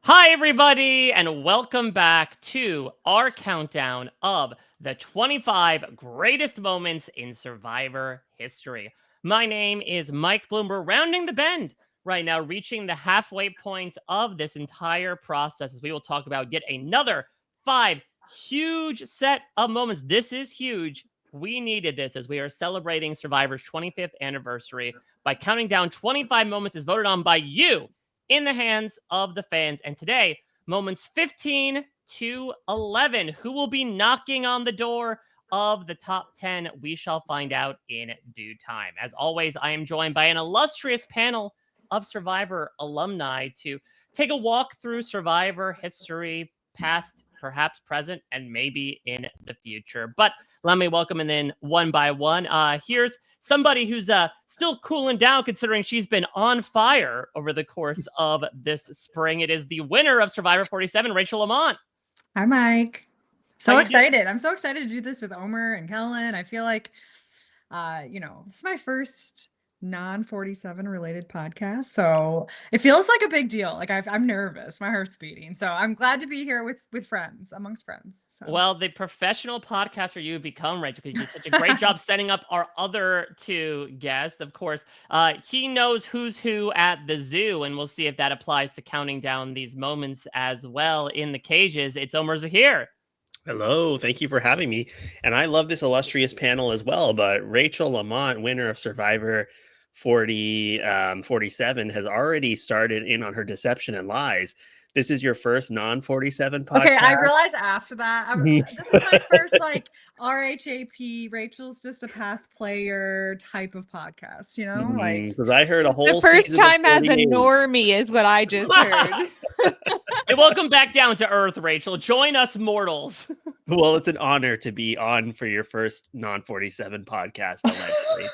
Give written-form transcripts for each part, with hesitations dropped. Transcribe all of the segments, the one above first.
Hi, everybody, and welcome back to our countdown of the 25 greatest moments in Survivor history. My name is Mike Bloom. We're rounding the bend right now, reaching the halfway point of this entire process as we will talk about yet another five huge set of moments. This is huge. We needed this as we are celebrating Survivor's 25th anniversary by counting down 25 moments as voted on by you in the hands of the fans. And today, moments 15 to 11. Who will be knocking on the door of the top 10? We shall find out in due time. As always, I am joined by an illustrious panel of Survivor alumni to take a walk through Survivor history, past, perhaps present, and maybe in the future. But let me welcome them in one by one. Here's somebody who's still cooling down considering she's been on fire over the course of this spring. It is the winner of Survivor 47, Rachel LaMont. Hi, Mike. How So you doing? excited. I'm so excited to do this with Omar and Kellyn. I feel like, this is my first non-47 related podcast. So it feels like a big deal. Like I'm nervous. My heart's beating. So I'm glad to be here with friends, amongst friends. So Well, the professional podcaster you become, Rachel, because you did such a great job setting up our other two guests. Of course, he knows who's who at the zoo, and we'll see if that applies to counting down these moments as well in the cages. It's Omar Zaheer. Hello, thank you for having me. And I love this illustrious panel as well. But Rachel LaMont, winner of Survivor 47, has already started in on her deception and lies. This is your first non-47 okay, I podcast. realized after that, this is my first like RHAP. Rachel's just a past player type of podcast, like Because I heard a The whole first season of time as a 48. normie is what I just heard. And welcome back down to Earth, Rachel. Join us mortals. Well, it's an honor to be on for your first non-47 podcast, allegedly.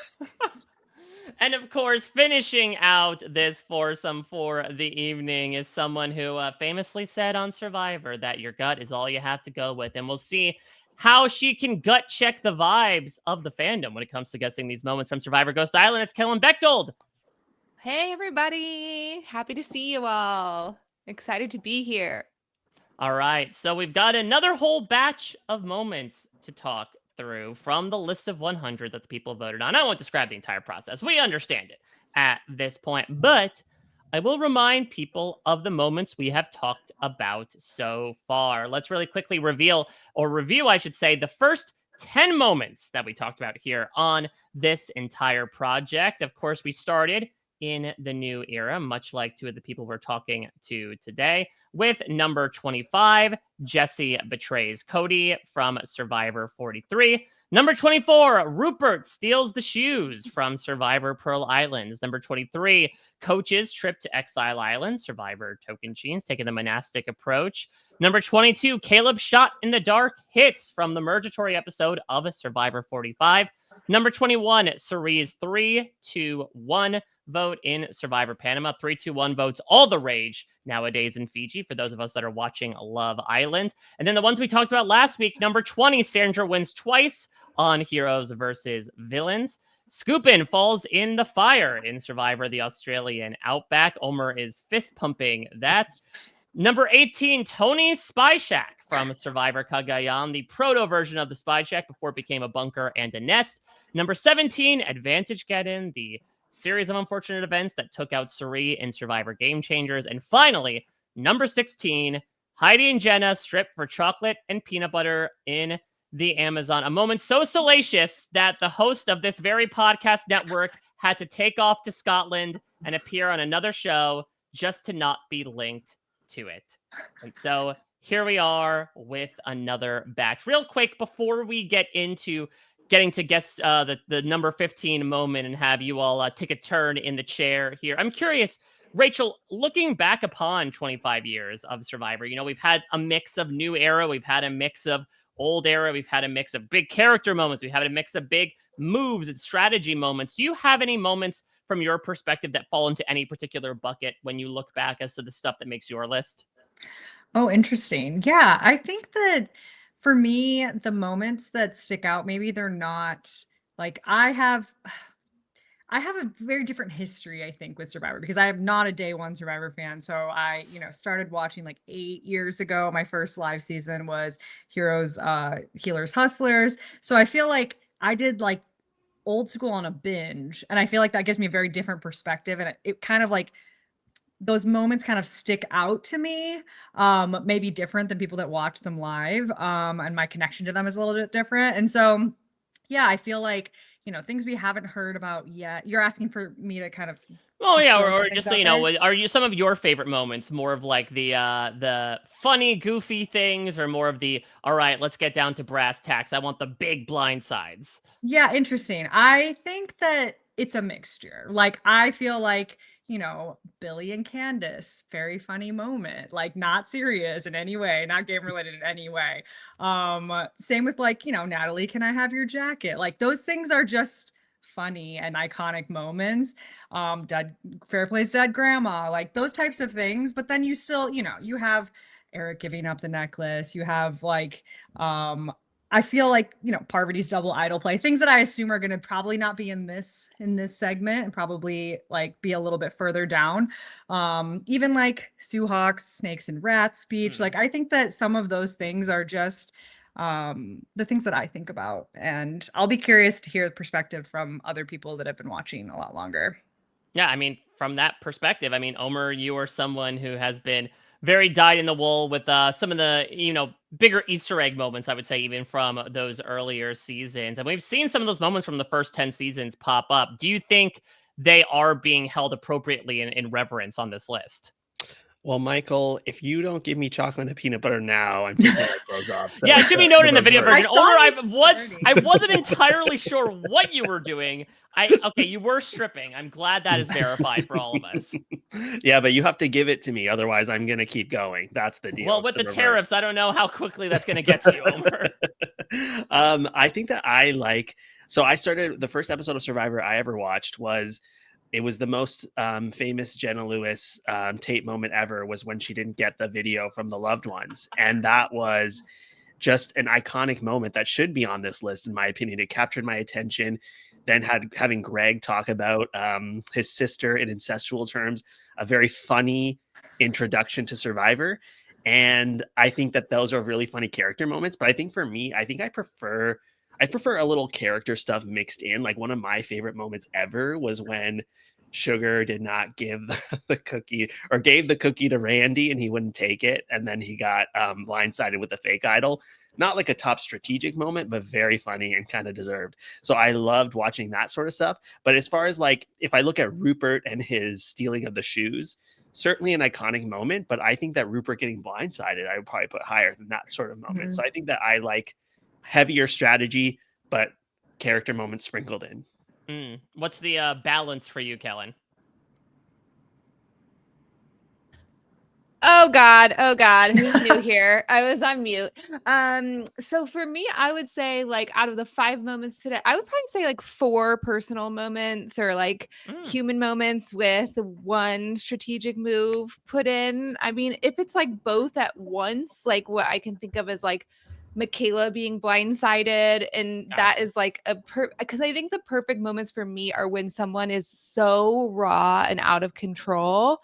And of course, finishing out this foursome for the evening is someone who famously said on Survivor that your gut is all you have to go with. And we'll see how she can gut check the vibes of the fandom when it comes to guessing these moments from Survivor Ghost Island. It's Kellyn Bechtold. Hey, everybody. Happy to see you all. Excited to be here. All right. So we've got another whole batch of moments to talk through from the list of 100 that the people voted on. I won't describe the entire process. We understand it at this point, but I will remind people of the moments we have talked about so far. Let's really quickly review, I should say, the first 10 moments that we talked about here on this entire project. Of course, we started in the new era, much like two of the people we're talking to today, with number 25, Jesse betrays Cody from Survivor 43. Number 24, Rupert steals the shoes from Survivor Pearl Islands. Number 23, Coach's trip to Exile Island. Survivor Tocantins taking the monastic approach. Number 22, Caleb shot in the dark hits from the Mergatory episode of Survivor 45. Number 21, Cerise 3-2-1 vote in Survivor Panama. 3-2-1 votes all the rage nowadays in Fiji for those of us that are watching Love Island. And then the ones we talked about last week, number 20, Sandra wins twice on Heroes versus Villains. Scoopin falls in the fire in Survivor the Australian Outback. Omar is fist pumping that. Number 18, Tony's Spy Shack from Survivor Cagayan, the proto version of the Spy Shack before it became a bunker and a nest. Number 17, Advantage Get In, the series of unfortunate events that took out Suri in Survivor Game Changers. And finally, number 16, Heidi and Jenna strip for chocolate and peanut butter in the Amazon. A moment so salacious that the host of this very podcast network had to take off to Scotland and appear on another show just to not be linked to it. And so here we are with another batch. Real quick, before we get into getting to guess the number 15 moment and have you all take a turn in the chair here, I'm curious, Rachel, looking back upon 25 years of Survivor, we've had a mix of new era, we've had a mix of old era, we've had a mix of big character moments, we've had a mix of big moves and strategy moments. Do you have any moments from your perspective that fall into any particular bucket when you look back as to the stuff that makes your list? Oh, interesting. Yeah, I think that for me, the moments that stick out, maybe they're not like I have a very different history, I think, with Survivor because I am not a day one Survivor fan. So I, started watching like 8 years ago. My first live season was Heroes, Healers, Hustlers. So I feel like I did like old school on a binge, and I feel like that gives me a very different perspective, and it kind of like those moments kind of stick out to me, maybe different than people that watch them live, and my connection to them is a little bit different. And so, yeah, I feel like, things we haven't heard about yet. You're asking for me to kind of Oh just yeah, throw some or things just so out you know, there? are you some of your favorite moments more of like the funny, goofy things, or more of the all right, let's get down to brass tacks? I want the big blind sides. Yeah, interesting. I think that it's a mixture. Like, I feel like, Billy and Candace, very funny moment, like not serious in any way, not game related in any way. Same with like, Natalie, can I have your jacket? Like those things are just funny and iconic moments. Dead Fair Play's dead grandma, like those types of things. But then you still, you have Eric giving up the necklace. You have like I feel like, Parvati's double idol play, things that I assume are going to probably not be in this segment and probably like be a little bit further down. Even like Sue Hawk's Snakes and Rats speech. Like I think that some of those things are just the things that I think about, and I'll be curious to hear the perspective from other people that have been watching a lot longer. Yeah, I mean, from that perspective, I mean, Omer, you are someone who has been very dyed in the wool with some of the, bigger Easter egg moments, I would say, even from those earlier seasons. And we've seen some of those moments from the first 10 seasons pop up. Do you think they are being held appropriately in reverence on this list? Well, Michael, if you don't give me chocolate and peanut butter now, I'm taking my clothes off. So Yeah, it should be noted in the video version. I saw Omer, you I starting. wasn't entirely sure what you were doing. Okay, you were stripping. I'm glad that is verified for all of us. Yeah, but you have to give it to me, otherwise I'm gonna keep going. That's the deal. Well, It's with the reverse. tariffs, I don't know how quickly that's going to get to you, Omer. I think that so I started the first episode of Survivor I ever watched was the most famous Jenna Lewis tape moment ever, was when she didn't get the video from the loved ones. And that was just an iconic moment that should be on this list, in my opinion. It captured my attention. Then having Greg talk about his sister in incestual terms, a very funny introduction to Survivor. And I think that those are really funny character moments. But I think for me, I prefer a little character stuff mixed in. Like one of my favorite moments ever was when Sugar did not give the cookie, or gave the cookie to Randy and he wouldn't take it. And then he got blindsided with the fake idol. Not like a top strategic moment, but very funny and kind of deserved. So I loved watching that sort of stuff. But as far as like, if I look at Rupert and his stealing of the shoes, certainly an iconic moment. But I think that Rupert getting blindsided, I would probably put higher than that sort of moment. So I think that I like heavier strategy, but character moments sprinkled in. What's the balance for you, Kellyn? Oh God, who's new here? I was on mute. So for me, I would say like out of the 5 moments today, I would probably say like 4 personal moments or like human moments with 1 strategic move put in. I mean, if it's like both at once, like what I can think of as like Michaela being blindsided, and that is like because I think the perfect moments for me are when someone is so raw and out of control.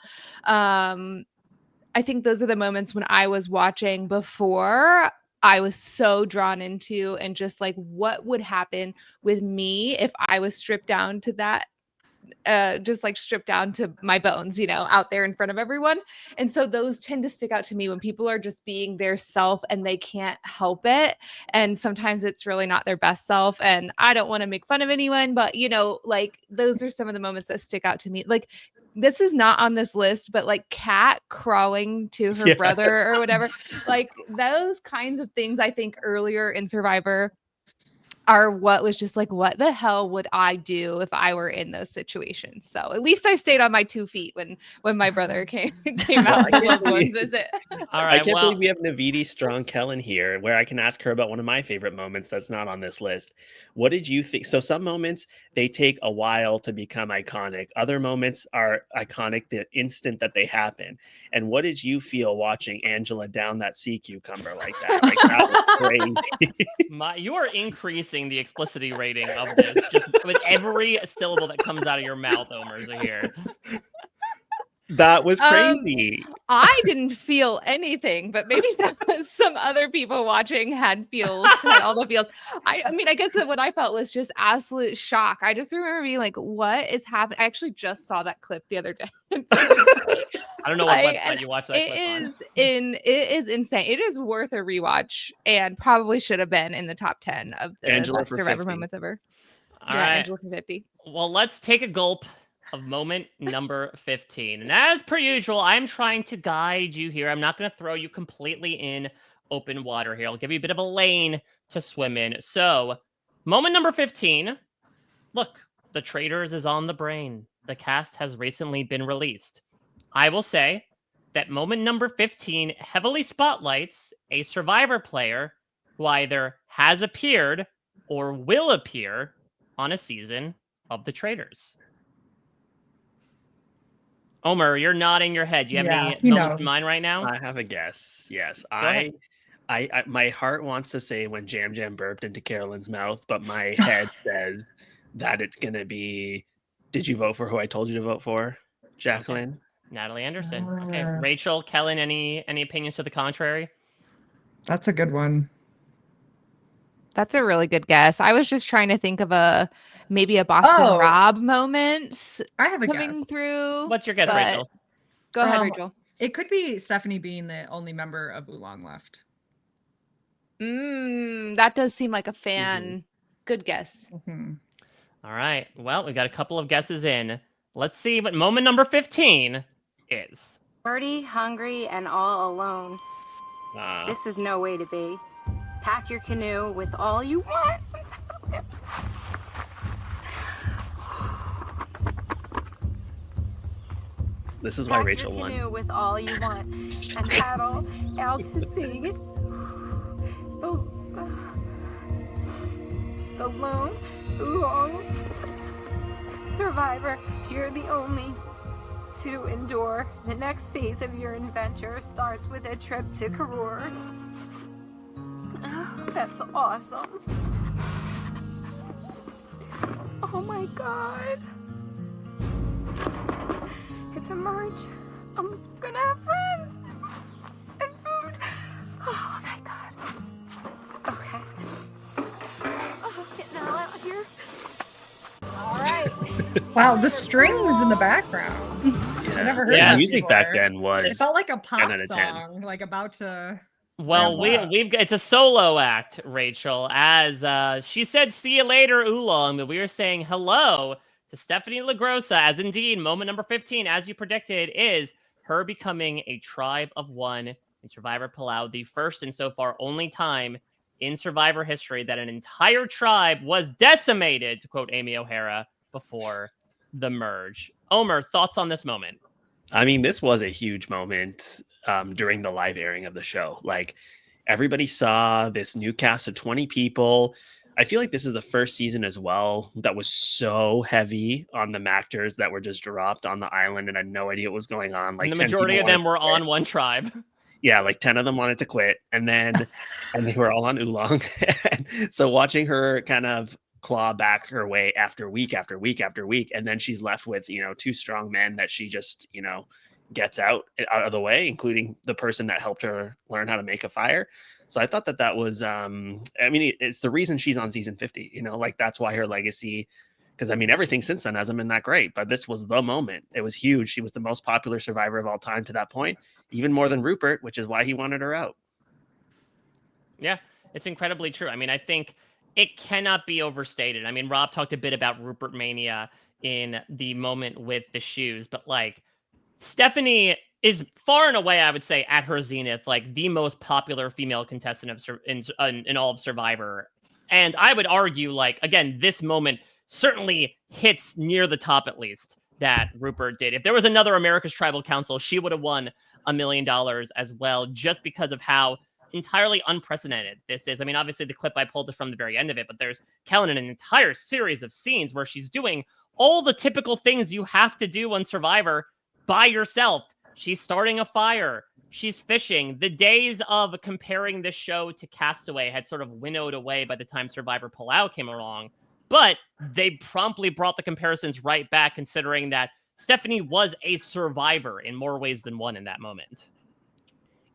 I think those are the moments when I was watching before I was so drawn into, and just like what would happen with me if I was stripped down to that, just like stripped down to my bones, out there in front of everyone. And so those tend to stick out to me when people are just being their self and they can't help it. And sometimes it's really not their best self. And I don't want to make fun of anyone, but like those are some of the moments that stick out to me. Like, this is not on this list, but like Kat crawling to her brother or whatever, like those kinds of things, I think earlier in Survivor are what was just like, what the hell would I do if I were in those situations? So at least I stayed on my 2 feet when my brother came out to loved ones visit. All right, I can't believe we have Navidi Strong Kellyn here, where I can ask her about one of my favorite moments that's not on this list. What did you think? So some moments, they take a while to become iconic. Other moments are iconic the instant that they happen. And what did you feel watching Angela down that sea cucumber like that? Like that was crazy. You are increasing increasing the explicitity rating of this, just with every syllable that comes out of your mouth, Omar Zaheer. That was crazy. I didn't feel anything, but maybe some other people watching had all the feels. I mean, I guess that what I felt was just absolute shock. I just remember being like, what is happening? I actually just saw that clip the other day. I don't know what website you watched that clip on. It is insane. It is worth a rewatch and probably should have been in the top 10 of the best Survivor 50. moments ever. All right. Angela for 50. Well, let's take a gulp of moment number 15. And as per usual, I'm trying to guide you here. I'm not going to throw you completely in open water here. I'll give you a bit of a lane to swim in. So, moment number 15. Look, The Traitors is on the brain. The cast has recently been released. I will say that moment number 15 heavily spotlights a Survivor player who either has appeared or will appear on a season of The Traitors. Omar, you're nodding your head. Do you have any moments in mind right now? I have a guess. Yes. Go I my heart wants to say when Jam Jam burped into Carolyn's mouth, but my head says that it's going to be, did you vote for who I told you to vote for, Jacqueline? Okay. Natalie Anderson. Okay. Rachel, Kellyn, any opinions to the contrary? That's a good one. That's a really good guess. I was just trying to think of maybe a Boston Rob moment. I have a coming guess. through. What's your guess, Rachel? Go ahead, Rachel. It could be Stephenie being the only member of Oolong left. That does seem like a fan. Mm-hmm. Good guess. Mm-hmm. All right. Well, we got a couple of guesses in. Let's see what moment number 15 is. Dirty, hungry, and all alone. This is no way to be. Pack your canoe with all you want. This is why Rachel won. Pack your canoe with all you want and paddle out to sea. The lone, long survivor. You're the only to endure. The next phase of your adventure starts with a trip to Karor. That's awesome. Oh my God. It's a merge. I'm gonna have friends and food. Oh, thank God. Okay. Oh, getting all out here. All right. Wow, the strings in the background. Yeah. I never heard that that music before. back then was. It felt like a pop 10 out of 10. song, like about to. Well, we've it's a solo act, Rachel. As she said, "See you later, Oolong." But we were saying hello to Stephenie LaGrossa, as indeed moment number 15, as you predicted, is her becoming a tribe of one in Survivor Palau, the first and so far only time in Survivor history that an entire tribe was decimated, to quote Amy O'Hara, before the merge. Omar, thoughts on this moment? I mean, this was a huge moment during the live airing of the show. Like, everybody saw this new cast of 20 people. I feel like this is the first season as well that was so heavy on the actors that were just dropped on the island and had no idea what was going on. Like, and the majority of them were on one tribe. Yeah, like 10 of them wanted to quit, and then and they were all on Oolong. So watching her kind of claw back her way after week after week after week, and then she's left with, two strong men that she just, gets out of the way, including the person that helped her learn how to make a fire. So I thought that was, it's the reason she's on season 50, like that's why her legacy, because everything since then hasn't been that great, but this was the moment. It was huge. She was the most popular survivor of all time to that point, even more than Rupert, which is why he wanted her out. Yeah, it's incredibly true. I think it cannot be overstated. Rob talked a bit about Rupert Mania in the moment with the shoes, but like Stephenie is far and away, I would say, at her zenith, like the most popular female contestant in all of Survivor. And I would argue, like, again, this moment certainly hits near the top, at least, that Rupert did. If there was another America's Tribal Council, she would have won $1 million as well, just because of how entirely unprecedented this is. Obviously the clip I pulled is from the very end of it, but there's Kellyn in an entire series of scenes where she's doing all the typical things you have to do on Survivor by yourself. She's starting a fire. she's fishing. The days of comparing this show to Castaway had sort of winnowed away by the time Survivor Pullout came along, but they promptly brought the comparisons right back, considering that Stephenie was a survivor in more ways than one in that moment.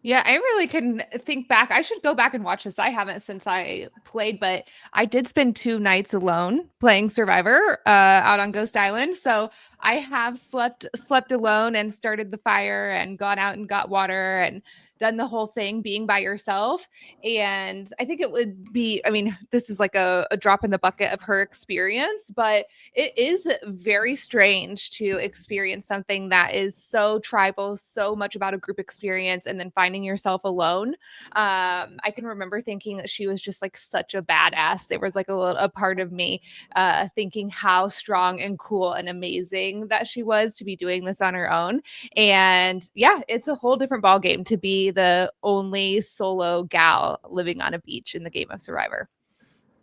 Yeah, I really can think back. I should go back and watch this. I haven't since I played, but I did spend 2 nights alone playing Survivor out on Ghost Island. So I have slept alone and started the fire and gone out and got water and done the whole thing being by yourself. And I think it would be, I mean, this is like a drop in the bucket of her experience, but it is very strange to experience something that is so tribal, so much about a group experience, and then finding yourself alone. I can remember thinking that she was just like such a badass. There was like a part of me thinking how strong and cool and amazing that she was to be doing this on her own. And yeah, it's a whole different ballgame to be the only solo gal living on a beach in the game of Survivor.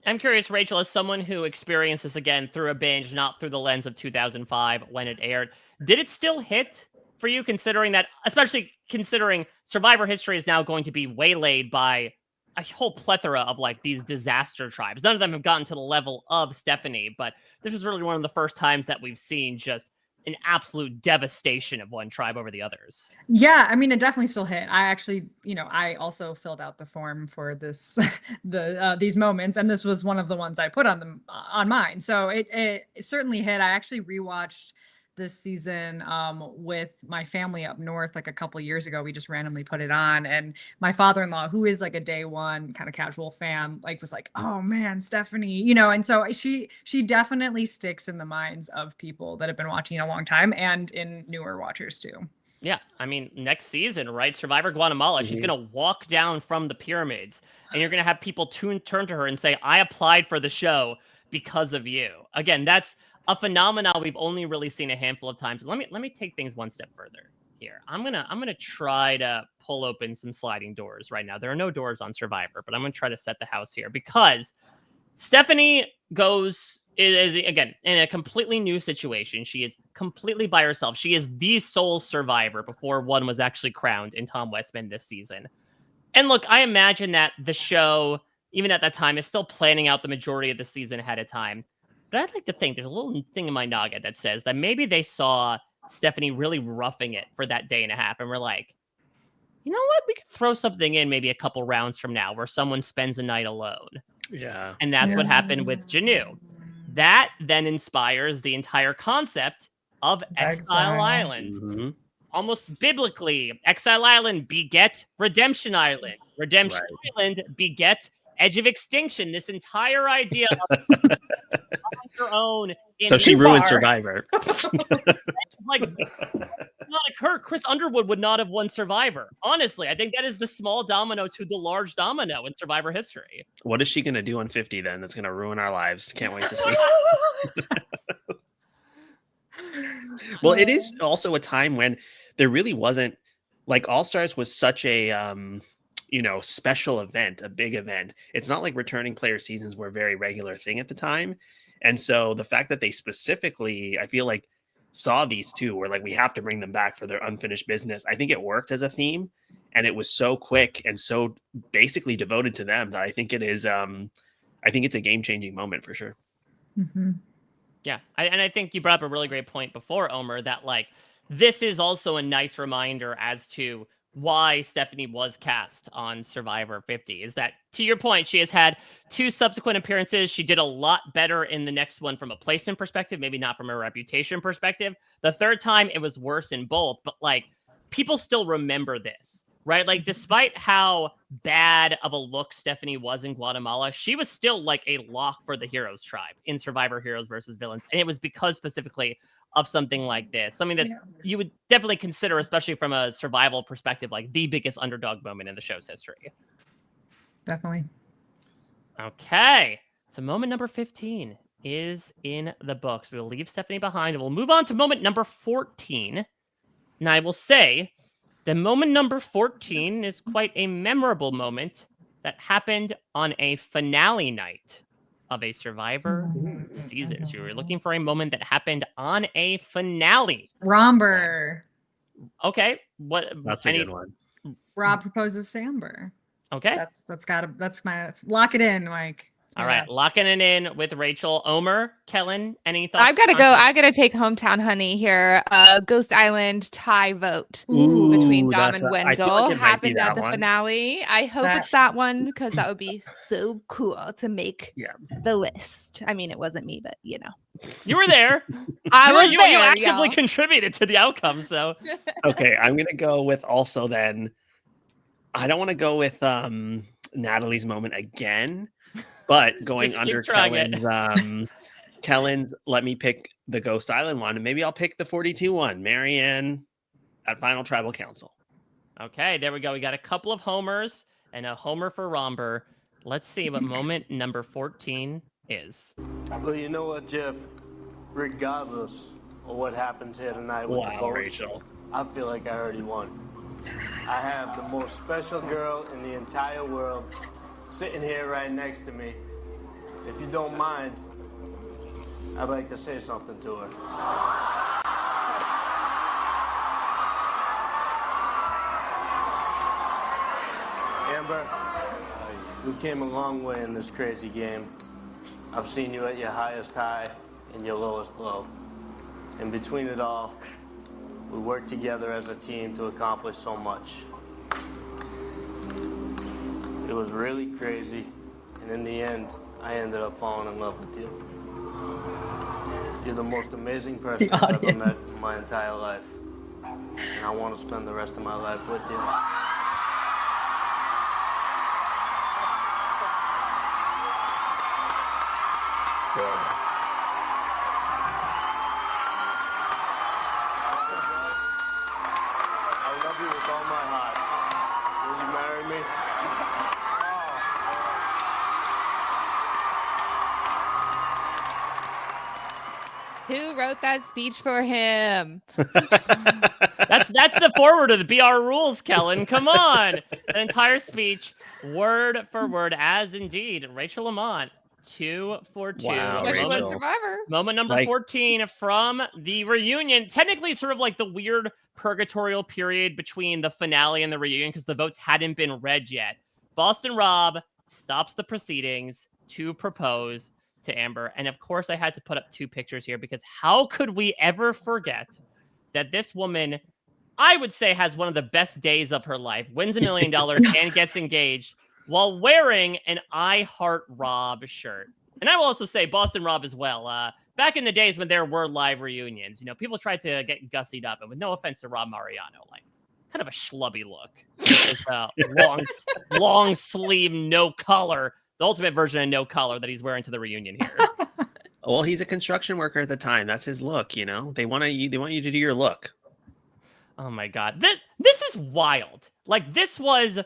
I'm curious, Rachel, as someone who experienced this again through a binge, not through the lens of 2005 when it aired, did it still hit for you, considering that, especially considering Survivor history is now going to be waylaid by a whole plethora of like these disaster tribes? None of them have gotten to the level of Stephenie, but this is really one of the first times that we've seen just an absolute devastation of one tribe over the others. Yeah, I mean, it definitely still hit. I actually, I also filled out the form for this, these moments, and this was one of the ones I put on mine. So it certainly hit. I actually rewatched this season with my family up north like a couple years ago. We just randomly put it on, and my father-in-law, who is like a day one kind of casual fan, like was like, "Oh man, Stephenie," and so she definitely sticks in the minds of people that have been watching a long time and in newer watchers too. Yeah, I mean, next season, right? Survivor Guatemala, she's going to walk down from the pyramids, and you're going to have people turn to her and say, "I applied for the show because of you." Again, that's a phenomenon we've only really seen a handful of times. Let me take things one step further here. I'm gonna try to pull open some sliding doors right now. There are no doors on Survivor, but I'm gonna try to set the house here, because Stephenie is again in a completely new situation. She is completely by herself. She is the sole survivor before one was actually crowned in Tom Westman this season. And look, I imagine that the show, even at that time, is still planning out the majority of the season ahead of time. But I'd like to think there's a little thing in my noggin that says that maybe they saw Stephenie really roughing it for that day and a half, and we're like, you know what? We could throw something in maybe a couple rounds from now where someone spends a night alone. Yeah. And that's what happened with Janu. That then inspires the entire concept of Exile Island. Mm-hmm. Almost biblically, Exile Island beget Redemption Island. Redemption Island beget Edge of Extinction. This entire idea of your own. So she ruined Survivor. Like, not occur. Chris Underwood would not have won Survivor. Honestly, I think that is the small domino to the large domino in Survivor history. What is she going to do on 50 then? That's going to ruin our lives. Can't wait to see. Well, it is also a time when there really wasn't, like, All Stars was such a special event, a big event. It's not like returning player seasons were a very regular thing at the time. And so the fact that they specifically, I feel like, saw these two were like, we have to bring them back for their unfinished business. I think it worked as a theme, and it was so quick and so basically devoted to them that I think it is, I think it's a game-changing moment for sure. Mm-hmm. Yeah. I think you brought up a really great point before, Omar, that like, this is also a nice reminder as to why Stephenie was cast on Survivor 50. Is that, to your point, she has had 2 subsequent appearances. She did a lot better in the next one from a placement perspective, maybe not from a reputation perspective. The third time, it was worse in both, but like, people still remember this, right? Like, despite how bad of a look Stephenie was in Guatemala, she was still like a lock for the Heroes tribe in Survivor Heroes versus Villains. And it was because specifically of something like this, something that you would definitely consider, especially from a survival perspective, like the biggest underdog moment in the show's history. Definitely. Okay. So moment number 15 is in the books. We'll leave Stephenie behind and we'll move on to moment number 14. And I will say the moment number 14 is quite a memorable moment that happened on a finale night of a Survivor season. So you're looking for a moment that happened on a finale. Romber. Okay. What? That's a good one. Rob proposes to Amber. Okay. That's lock it in, Mike. All right, locking it in with Rachel. Omar, Kellyn, any thoughts? I've got to go. I got to take hometown honey here. Ghost Island tie vote between Dom and Wendell happened at the finale. I hope it's that one because that would be so cool to make the list. I mean, it wasn't me, but you know, you were there. I was there. You actively contributed to the outcome. So okay, I'm gonna go with also then. I don't want to go with Natalie's moment again. But going under Kellyn's, let me pick the Ghost Island one, and maybe I'll pick the 42 one, Marianne at Final Tribal Council. Okay, there we go. We got a couple of homers and a homer for Romber. Let's see what moment number 14 is. Well, you know what, Jeff? Regardless of what happens here tonight with the vote, Rachel, I feel like I already won. I have the most special girl in the entire world sitting here right next to me. If you don't mind, I'd like to say something to her. Amber, we came a long way in this crazy game. I've seen you at your highest high and your lowest low. In between it all, we worked together as a team to accomplish so much. It was really crazy, and in the end, I ended up falling in love with you. You're the most amazing person I've ever met in my entire life, and I want to spend the rest of my life with you. I love you with all my heart. Will you marry me? Who wrote that speech for him? That's the forward of the BR rules, Kellyn. Come on. An entire speech, word for word, as indeed. Rachel LaMont, 2 for 2. Wow, Rachel. Survivor. Moment number 14 from the reunion. Technically, sort of like the weird purgatorial period between the finale and the reunion because the votes hadn't been read yet. Boston Rob stops the proceedings to propose to Amber. And of course, I had to put up 2 pictures here because how could we ever forget that this woman, I would say, has one of the best days of her life, wins $1 million and gets engaged while wearing an I Heart Rob shirt. And I will also say Boston Rob as well. Back in the days when there were live reunions, you know, people tried to get gussied up, and with no offense to Rob Mariano, like kind of a schlubby look. His, long sleeve, no collar. The ultimate version of no collar that he's wearing to the reunion here. Well, he's a construction worker at the time. That's his look, you know. They want you to do your look. Oh my god. This is wild. Like, this was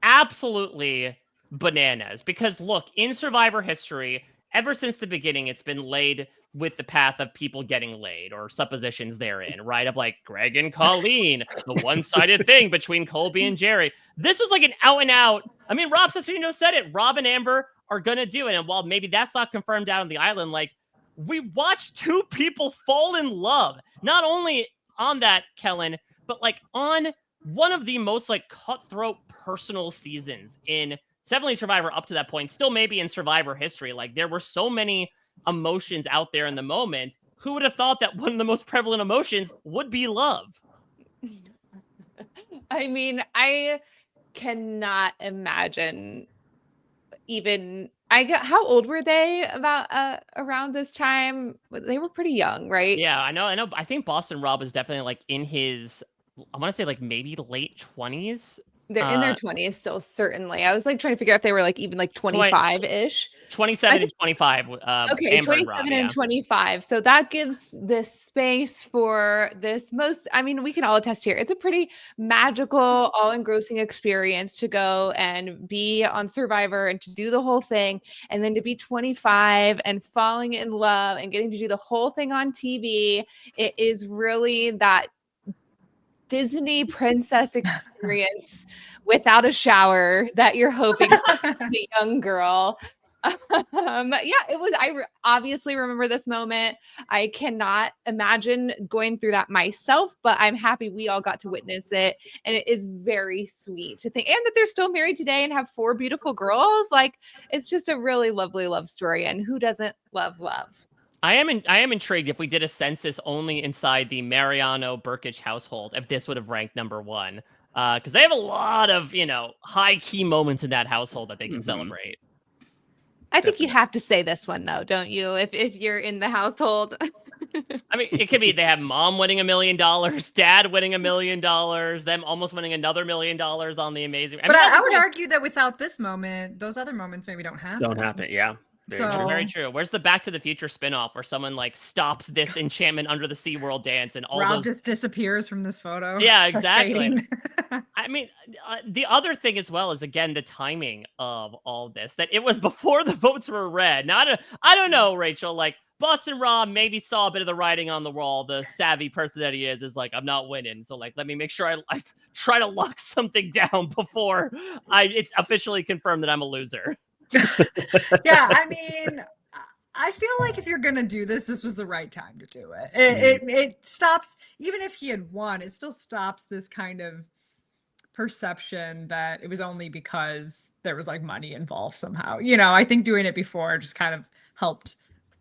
absolutely bananas because look, in Survivor history, ever since the beginning, it's been laid with the path of people getting laid or suppositions therein, right? Of like Greg and Colleen, the one-sided thing between Colby and Jerry. This was like an out and out. I mean, Rob Cesternino said it. Rob and Amber are going to do it. And while maybe that's not confirmed out on the island, like we watched 2 people fall in love, not only on that, Kellyn, but like on one of the most like cutthroat personal seasons in definitely Survivor up to that point, still maybe in Survivor history. Like there were so many emotions out there in the moment. Who would have thought that one of the most prevalent emotions would be love? I mean, I cannot imagine even how old were they about around this time? They were pretty young, right? Yeah, I know. I think Boston Rob is definitely like in his, I want to say like maybe late 20s. They're in their 20s still, certainly. I was like trying to figure out if they were like even like 25-ish. 27 and 25. Okay, Amber 27 and, Rob, and 25. So that gives this space for this most, I mean, we can all attest here. It's a pretty magical, all-engrossing experience to go and be on Survivor and to do the whole thing. And then to be 25 and falling in love and getting to do the whole thing on TV. It is really that Disney princess experience without a shower that you're hoping for as a young girl. It was. Obviously remember this moment. I cannot imagine going through that myself, but I'm happy we all got to witness it, and it is very sweet to think, and that they're still married today and have 4 beautiful girls. Like, it's just a really lovely love story, and who doesn't love love? I am intrigued if we did a census only inside the Mariano Burkich household, if this would have ranked number 1, because they have a lot of high key moments in that household that they can celebrate. I think you have to say this one though, don't you? If you're in the household. I mean, it could be they have mom winning $1 million, dad winning $1 million, them almost winning another $1 million on The Amazing. But I would argue that without this moment, those other moments maybe don't happen. Don't happen, yeah. Very true. Where's the Back to the Future spinoff where someone like stops this enchantment under the SeaWorld dance and all Rob just disappears from this photo? Yeah, exactly. I mean, the other thing as well is, again, the timing of all this, that it was before the votes were read. Now, I don't know, Rachel, like Boston Rob maybe saw a bit of the writing on the wall. The savvy person that he is like, I'm not winning. So like, let me make sure I try to lock something down before it's officially confirmed that I'm a loser. Yeah, I mean, I feel like if you're gonna do this, this was the right time to do it. It stops, even if he had won, it still stops this kind of perception that it was only because there was like money involved somehow. I think doing it before just kind of helped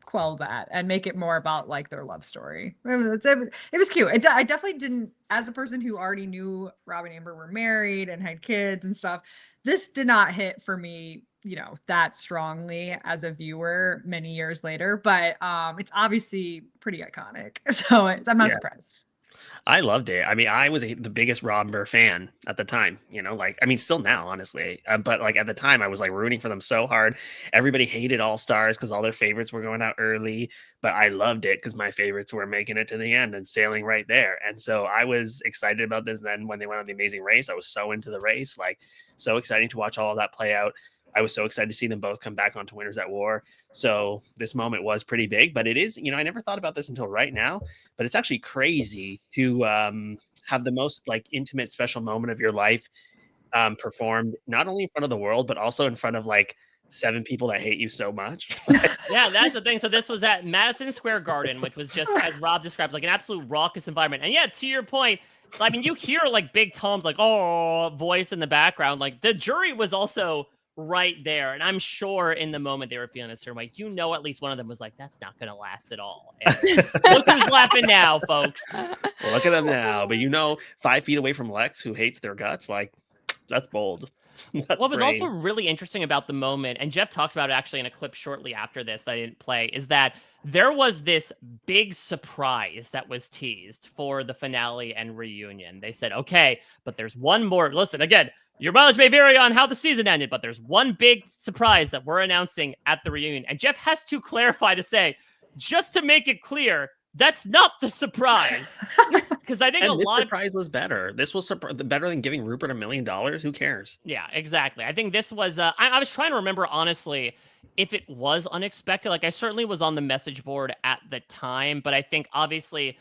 quell that and make it more about like their love story. It was cute. I definitely didn't, as a person who already knew Rob and Amber were married and had kids and stuff, this did not hit for me that strongly as a viewer many years later, but it's obviously pretty iconic, so I'm not surprised. I loved it. I mean, I was the biggest Rob Burr fan at the time, still now, honestly. But like at the time, I was like rooting for them so hard. Everybody hated All Stars because all their favorites were going out early, but I loved it because my favorites were making it to the end and sailing right there. And so I was excited about this. Then when they went on The Amazing Race, I was so into the race, like so exciting to watch all of that play out. I was so excited to see them both come back onto Winners at War. So this moment was pretty big, but it is, I never thought about this until right now, but it's actually crazy to have the most like intimate, special moment of your life performed not only in front of the world, but also in front of like 7 people that hate you so much. Yeah, that's the thing. So this was at Madison Square Garden, which was just, as Rob describes, like an absolute raucous environment. And yeah, to your point, I mean, you hear like Big Tom's like, oh, voice in the background. Like the jury was also right there, and I'm sure in the moment they were feeling a certain way. At least one of them was like, "That's not going to last at all." And look who's laughing now, folks. Well, look at them now. But 5 feet away from Lex, who hates their guts, like that's bold. What was also really interesting about the moment, and Jeff talks about it actually in a clip shortly after this that I didn't play, is that there was this big surprise that was teased for the finale and reunion. They said, okay, but there's one more. Listen, again, your mileage may vary on how the season ended, but there's one big surprise that we're announcing at the reunion. And Jeff has to clarify to say, just to make it clear, that's not the surprise. Because I think a lot of surprise was better. This was better than giving Rupert $1 million. Who cares? Yeah, exactly. I think this was, I was trying to remember, honestly, if it was unexpected. Like, I certainly was on the message board at the time, but I think obviously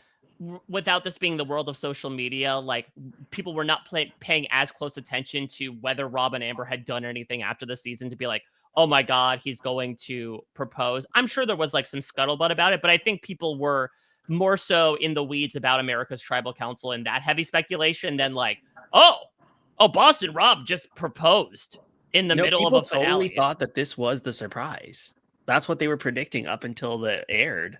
without this being the world of social media, like people were not paying as close attention to whether Rob and Amber had done anything after the season to be like, oh my God, he's going to propose. I'm sure there was like some scuttlebutt about it, but I think people were more so in the weeds about America's Tribal Council and that heavy speculation than like, oh, Boston Rob just proposed in the middle of a finale. People totally thought that this was the surprise. That's what they were predicting up until it aired.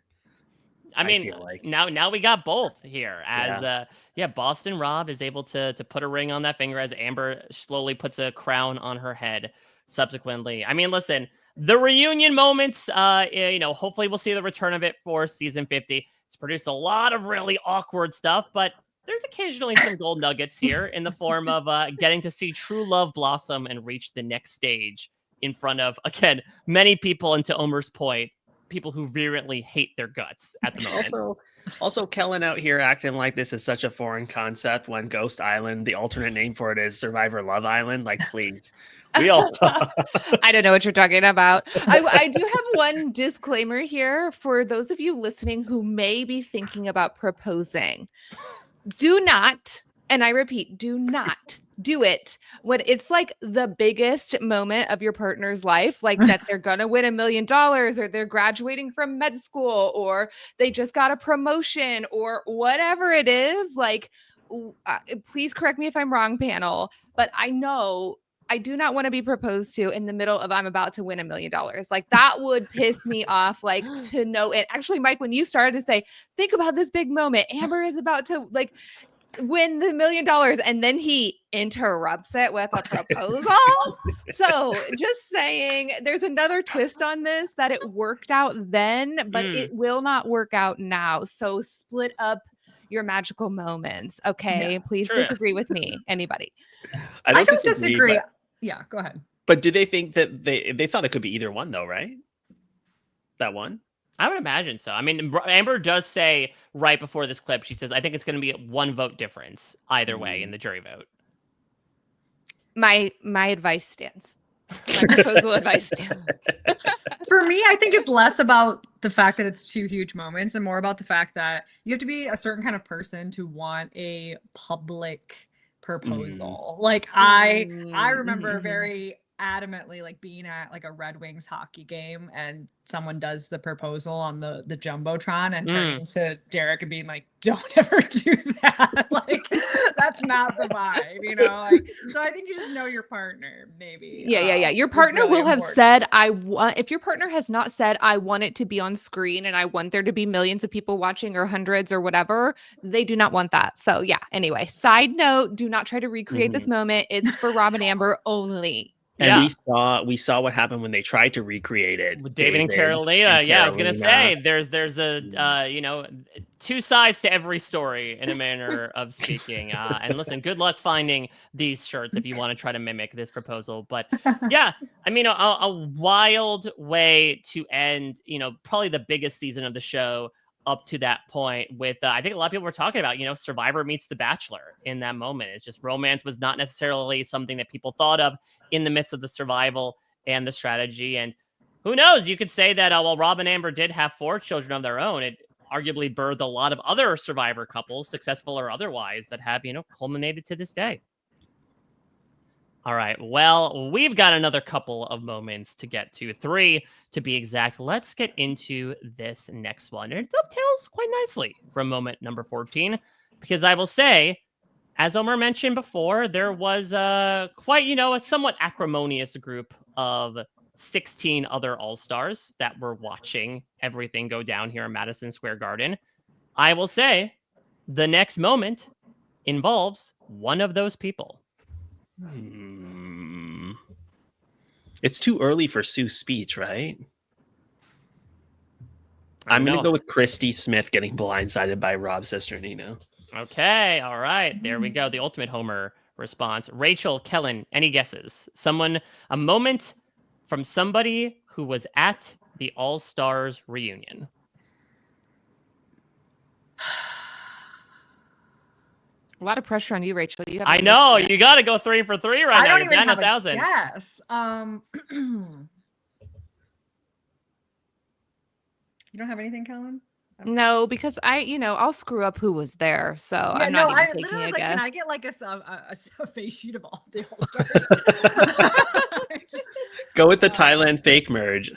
I mean, like. now we got both here as Boston Rob is able to put a ring on that finger as Amber slowly puts a crown on her head subsequently. I mean, listen, the reunion moments, hopefully we'll see the return of it for season 50. It's produced a lot of really awkward stuff, but there's occasionally some gold nuggets here in the form of getting to see true love blossom and reach the next stage in front of, again, many people, and to Omar's point, people who virulently hate their guts at the moment. Also, Kellyn out here acting like this is such a foreign concept when Ghost Island, the alternate name for it is Survivor Love Island. Like, please. We all I don't know what you're talking about. I do have one disclaimer here for those of you listening who may be thinking about proposing. Do not And I repeat, do not do it when it's like the biggest moment of your partner's life, like that they're going to win $1 million or they're graduating from med school or they just got a promotion or whatever it is. Like, please correct me if I'm wrong, panel, but I know I do not want to be proposed to in the middle of I'm about to win $1 million. Like that would piss me off, like to no end. Actually, Mike, when you started to say, think about this big moment, Amber is about to like win the $1 million, and then he interrupts it with a proposal. So just saying, there's another twist on this that it worked out then, but it will not work out now. So split up your magical moments. Okay, please disagree with me, anybody. I don't disagree. Yeah, go ahead. But do they think that they thought it could be either one though, right? That one? I would imagine so. I mean, Amber does say right before this clip, she says, I think it's going to be a 1 vote difference either way in the jury vote. My advice stands. My proposal advice stands. For me, I think it's less about the fact that it's 2 huge moments and more about the fact that you have to be a certain kind of person to want a public proposal. Like I remember very adamantly like being at like a Red Wings hockey game and someone does the proposal on the Jumbotron and turning to Derek and being like, don't ever do that. Like that's not the vibe, you know? Like, so I think you just know your partner, maybe. Yeah. Your partner really will have said, if your partner has not said, I want it to be on screen and I want there to be millions of people watching or hundreds or whatever, they do not want that. So yeah, anyway, side note, do not try to recreate this moment. It's for Rob and Amber only. And we saw what happened when they tried to recreate it with David and Carolina. I was gonna say there's a 2 sides to every story in a manner of speaking. And listen, good luck finding these shirts if you want to try to mimic this proposal. But yeah, I mean a wild way to end, probably the biggest season of the show up to that point with I think a lot of people were talking about, Survivor meets The Bachelor in that moment. It's just romance was not necessarily something that people thought of in the midst of the survival and the strategy. And who knows, you could say that while Rob and Amber did have 4 children of their own, it arguably birthed a lot of other Survivor couples, successful or otherwise, that have, culminated to this day. All right, well, we've got another couple of moments to get to, 3 to be exact. Let's get into this next one. It dovetails quite nicely from moment number 14, because I will say, as Omar mentioned before, there was quite, a somewhat acrimonious group of 16 other All-Stars that were watching everything go down here in Madison Square Garden. I will say the next moment involves one of those people. It's too early for Sue's speech, right? I'm going to go with Christy Smith getting blindsided by Rob's sister, Nina. Okay, all right. There we go. The ultimate Homer response. Rachel, Kellyn, any guesses? A moment from somebody who was at the All-Stars reunion. A lot of pressure on you, Rachel. I know. You got to go 3 for 3 right now. I don't You're even down have 1,000. Yes. You don't have anything, Kellyn? No, because I'll screw up who was there. So yeah, I'm not even taking a guess. Can I get like a face sheet of all the All-Stars? Go with the Thailand fake merge.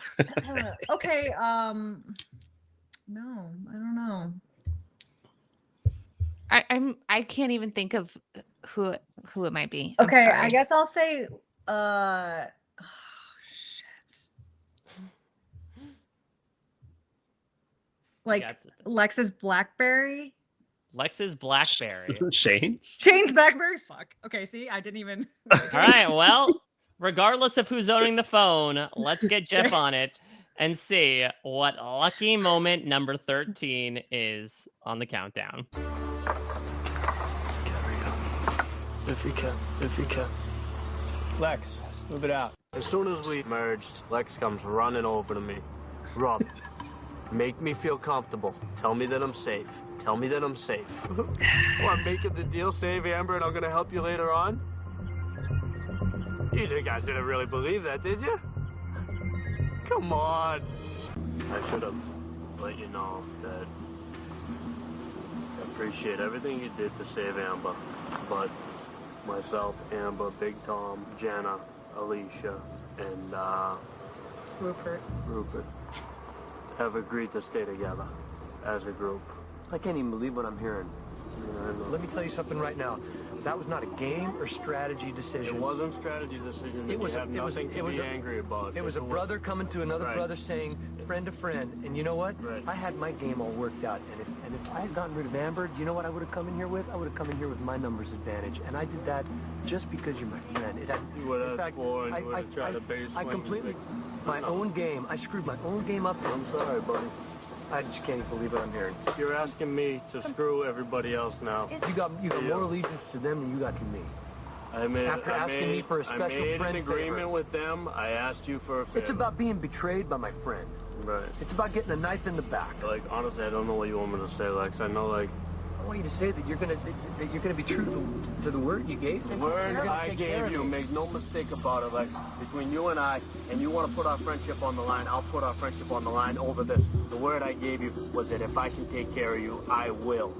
Okay. No, I don't know. I can't even think of who it might be. Okay, I guess I'll say like Lex's Blackberry. Lex's Blackberry. Shane's Blackberry. Fuck. Okay, see, I didn't even. All right. Well, regardless of who's owning the phone, let's get Jeff on it and see what lucky moment number 13 is on the countdown. If you can. Lex, move it out. As soon as we merged, Lex comes running over to me. Rob, make me feel comfortable. Tell me that I'm safe. Well, I'm making the deal, save Amber, and I'm gonna help you later on? You guys didn't really believe that, did you? Come on. I should have let you know that I appreciate everything you did to save Amber. but myself, Amber, Big Tom, Jenna, Alicia, and Rupert. have agreed to stay together as a group. I can't even believe what I'm hearing. Yeah, I know. Let me tell you something right now. That was not a game or strategy decision. It wasn't strategy decision. It was you have nothing to be angry about. It was a brother coming to another brother saying, friend to friend. And you know what? Right. I had my game all worked out. And if I had gotten rid of Amber, you know what I would have come in here with? I would have come in here with my numbers advantage. And I did that just because you're my friend. You would have sworn, you would have tried to base I completely, my own game. I screwed my own game up. I'm sorry, buddy. I just can't even believe what I'm hearing. You're asking me to screw everybody else now. You got more allegiance to them than you got to me. I made an agreement favor. with them. I asked you for a favor. It's about being betrayed by my friend. Right. It's about getting a knife in the back. Like, honestly, I don't know what you want me to say, Lex. I know, like, I want you to say that you're gonna be true to the word you gave. the word I gave you. Make no mistake about it, Lex. Between you and I, and you want to put our friendship on the line, I'll put our friendship on the line over this. The word I gave you was that if I can take care of you, I will.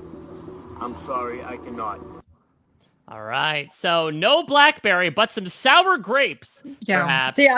I'm sorry, I cannot. All right. So no blackberry, but some sour grapes. Yeah. Perhaps. See,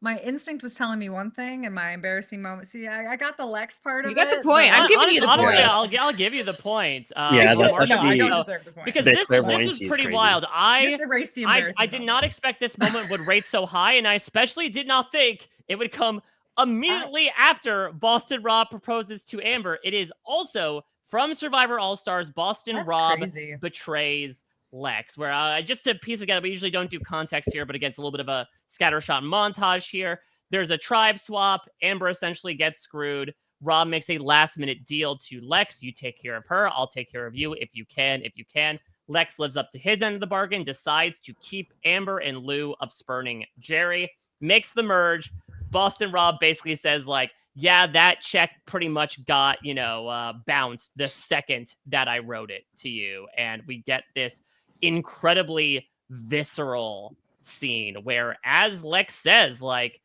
my instinct was telling me one thing, and my embarrassing moment. See, I got the Lex part of it. You got the point. I'm giving you the honestly, point. I'll give you the point. Yeah, that's no, I don't deserve the point. Because The this was clairvoyancy is pretty crazy. wild. Just erase the embarrassing I did not expect this moment would rate so high, and I especially did not think it would come immediately after Boston Rob proposes to Amber. It is also from Survivor All-Stars, Boston That's Rob crazy. betrays Lex, where just to piece together, we usually don't do context here, but again, it's a little bit of a scattershot montage here. There's a tribe swap. Amber essentially gets screwed. Rob makes a last-minute deal to Lex. You take care of her. I'll take care of you if you can. Lex lives up to his end of the bargain, decides to keep Amber in lieu of spurning Jerry, makes the merge. Boston Rob basically says, like, yeah, that check pretty much got, bounced the second that I wrote it to you. And we get this incredibly visceral scene where, as Lex says, like,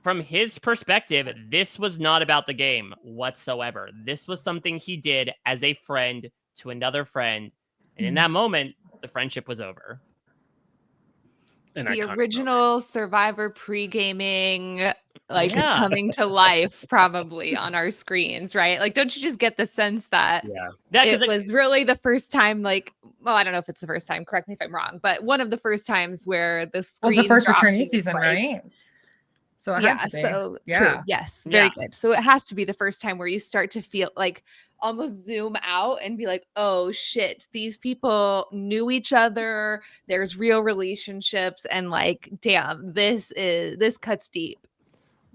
from his perspective, this was not about the game whatsoever. This was something he did as a friend to another friend. And in that moment, the friendship was over. The original Survivor pre-gaming, coming to life probably on our screens, right? Like, don't you just get the sense that it was really the first time, I don't know if it's the first time, correct me if I'm wrong, but one of the first times where the screen was the first drops returnee into season, play. right? So it had to be. So yeah. true. Yes, very good. So it has to be the first time where you start to feel like almost zoom out and be like, oh shit, these people knew each other. There's real relationships, and like, damn, this cuts deep.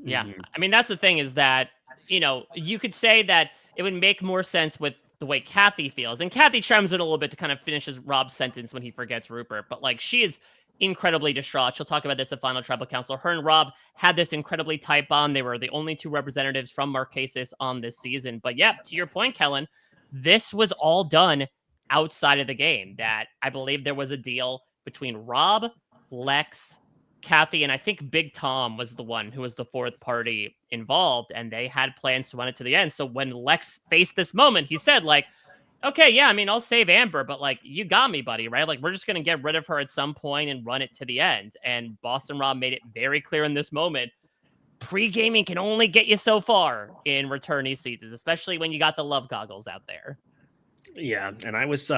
Yeah. I mean, that's the thing, is that, you could say that it would make more sense with the way Kathy feels. And Kathy trims it a little bit to kind of finishes Rob's sentence when he forgets Rupert. But like, she is incredibly distraught. She'll talk about this at Final Tribal Council. Her and Rob had this incredibly tight bond. They were the only two representatives from Marquesas on this season. But yeah, to your point, Kellyn, this was all done outside of the game. That I believe there was a deal between Rob, Lex, Kathy, and I think Big Tom was the one who was the fourth party involved, and they had plans to run it to the end. So when Lex faced this moment, he said, like, okay, yeah, I mean, I'll save Amber, but like, you got me, buddy, right? Like, we're just going to get rid of her at some point and run it to the end. And Boston Rob made it very clear in this moment, pre-gaming can only get you so far in returnee seasons, especially when you got the love goggles out there. Yeah, and I was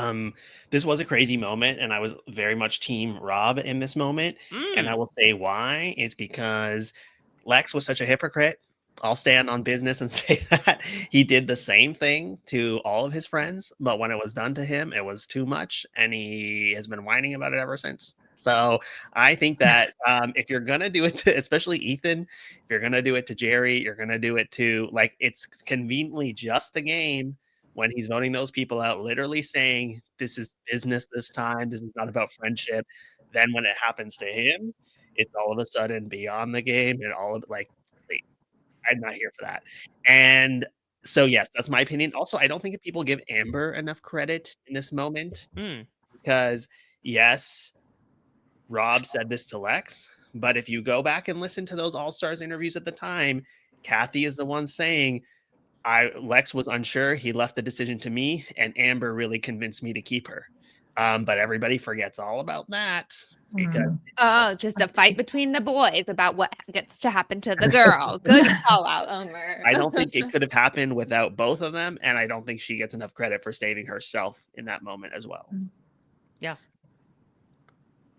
this was a crazy moment, and I was very much team Rob in this moment. And I will say why. It's because Lex was such a hypocrite. I'll stand on business and say that he did the same thing to all of his friends, but when it was done to him, it was too much, and he has been whining about it ever since. So I think that if you're gonna do it to, especially Ethan, if you're gonna do it to Jerry, you're gonna do it to, like, it's conveniently just the game when he's voting those people out, literally saying this is business this time, this is not about friendship. Then when it happens to him, it's all of a sudden beyond the game, and all of it, like, wait, I'm not here for that. And so, yes, that's my opinion. Also, I don't think that people give Amber enough credit in this moment because, yes, Rob said this to Lex, but if you go back and listen to those All-Stars interviews at the time, Kathy is the one saying, Lex was unsure. He left the decision to me, and Amber really convinced me to keep her. But everybody forgets all about that because Oh, just a fight between the boys about what gets to happen to the girl. Good call out, Omar. I don't think it could have happened without both of them, and I don't think she gets enough credit for saving herself in that moment as well. Yeah.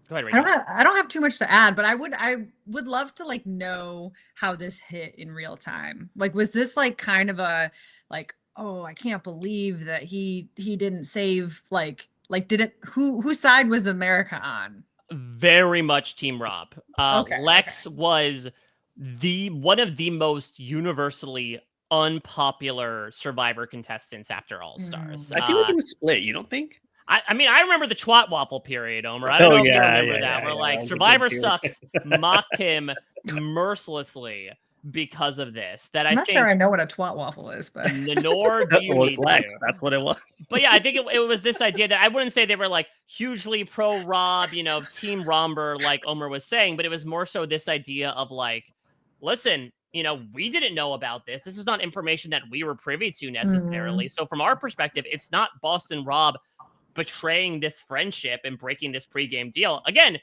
Go ahead, Rachel. I don't have too much to add, but I would love to like know how this hit in real time. Like, was this like kind of a like, oh, I can't believe that he didn't save like did it? Whose side was America on? Very much Team Rob. Okay, Lex was one of the most universally unpopular Survivor contestants after All Stars. I feel like it was split. You don't think? I mean, I remember the twat waffle period, Omar. I don't know if you remember that. Where like Survivor sucks mocked him mercilessly because of this. That I'm I not think sure I know what a twat waffle is, but nor do you need Lex. to. That's what it was. But yeah, I think it was this idea that I wouldn't say they were like hugely pro Rob, Team Romber, like Omar was saying, but it was more so this idea of like, listen, we didn't know about this. This was not information that we were privy to necessarily. So from our perspective, it's not Boston Rob betraying this friendship and breaking this pregame deal. Again,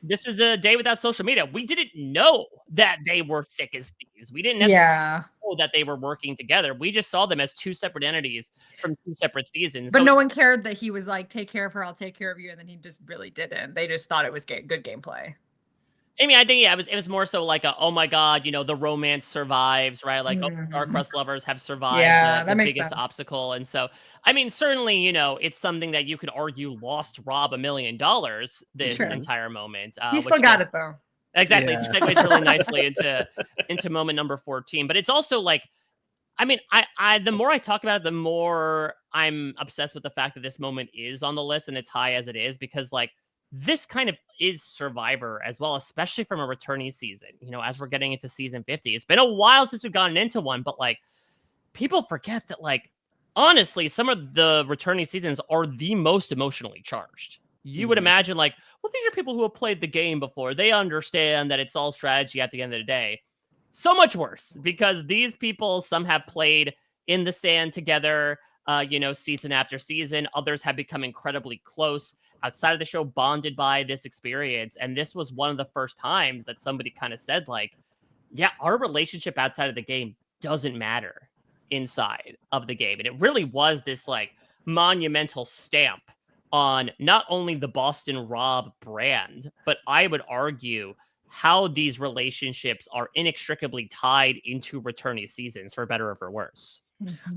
this is a day without social media. We didn't know that they were thick as thieves. We didn't necessarily know that they were working together. We just saw them as two separate entities from two separate seasons. But no one cared that he was like, take care of her, I'll take care of you. And then he just really didn't. They just thought it was good gameplay. I mean, I think, it was more so like oh my God, the romance survives, right? Like, Star-Crust lovers have survived the biggest sense. obstacle. And so, I mean, certainly, it's something that you could argue lost Rob $1 million this entire moment. He still got it, though. Exactly. It segues really nicely into moment number 14. But it's also like, I mean, I the more I talk about it, the more I'm obsessed with the fact that this moment is on the list and it's high as it is, because like, this kind of is Survivor as well, especially from a returning season, as we're getting into season 50. It's been a while since we've gotten into one, but like people forget that, like, honestly, some of the returning seasons are the most emotionally charged. You would imagine like, well, these are people who have played the game before. They understand that it's all strategy at the end of the day. So much worse, because these people, some have played in the sand together, season after season. Others have become incredibly close outside of the show, bonded by this experience. And this was one of the first times that somebody kind of said like, yeah, our relationship outside of the game doesn't matter inside of the game. And it really was this like monumental stamp on not only the Boston Rob brand, but I would argue how these relationships are inextricably tied into returning seasons, for better or for worse.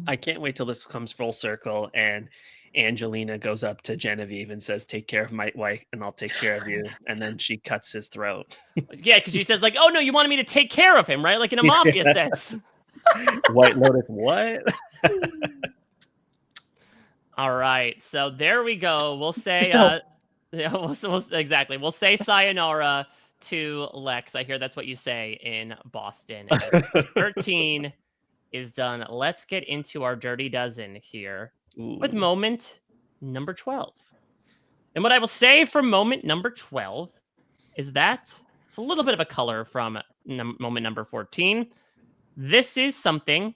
I can't wait till this comes full circle and Angelina goes up to Genevieve and says, take care of my wife and I'll take care of you. And then she cuts his throat. Yeah, because she says like, oh no, you wanted me to take care of him, right? Like in a mafia sense. White Lotus, what? All right, so there we go. We'll say we'll say sayonara to Lex. I hear that's what you say in Boston. 13 is done. Let's get into our dirty dozen here with moment number 12. And what I will say for moment number 12 is that it's a little bit of a color from moment number 14. This is something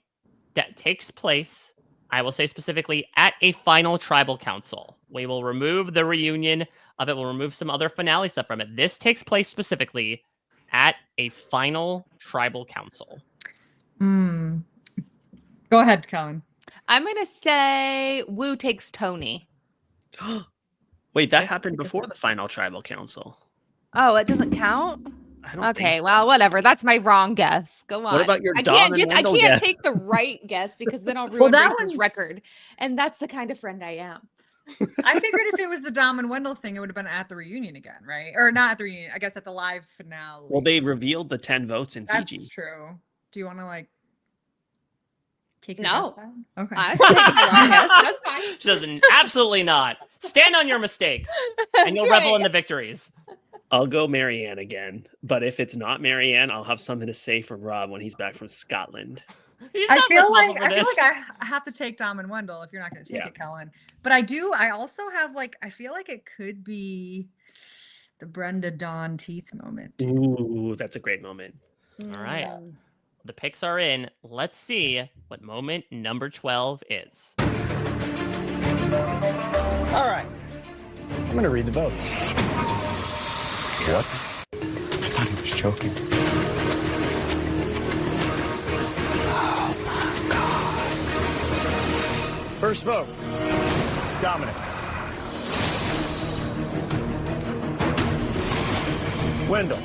that takes place, I will say specifically, at a final tribal council. We will remove the reunion of it. We'll remove some other finale stuff from it. This takes place specifically at a final tribal council. Go ahead, Kellyn. I'm going to say Wu takes Tony. Wait, that happened before the final tribal council. Oh, it doesn't count? I don't Okay, think so. well, whatever. That's my wrong guess. Go on. What about your I Dom and can't Wendell I can't guess? take the right guess because then I'll ruin Rachel's record. And that's the kind of friend I am. I figured if it was the Dom and Wendell thing, it would have been at the reunion again, right? Or not at the reunion, I guess at the live finale. Well, they revealed the 10 votes in Fiji. That's true. Do you want to like take a No. guess back? Okay. I was taking the wrong guess. That's fine. She doesn't. Absolutely not. Stand on your mistakes, and you'll revel in the victories. I'll go Marianne again, but if it's not Marianne, I'll have something to say for Rob when he's back from Scotland. I feel like I have to take Dom and Wendell if you're not going to take it, Kellyn. But I also have like, I feel like it could be the Brenda Dawn teeth moment. Ooh, that's a great moment. All right. The picks are in. Let's see what moment number 12 is. All right. I'm going to read the votes. What? I thought he was joking. Oh my God. First vote, Dominic. Wendell.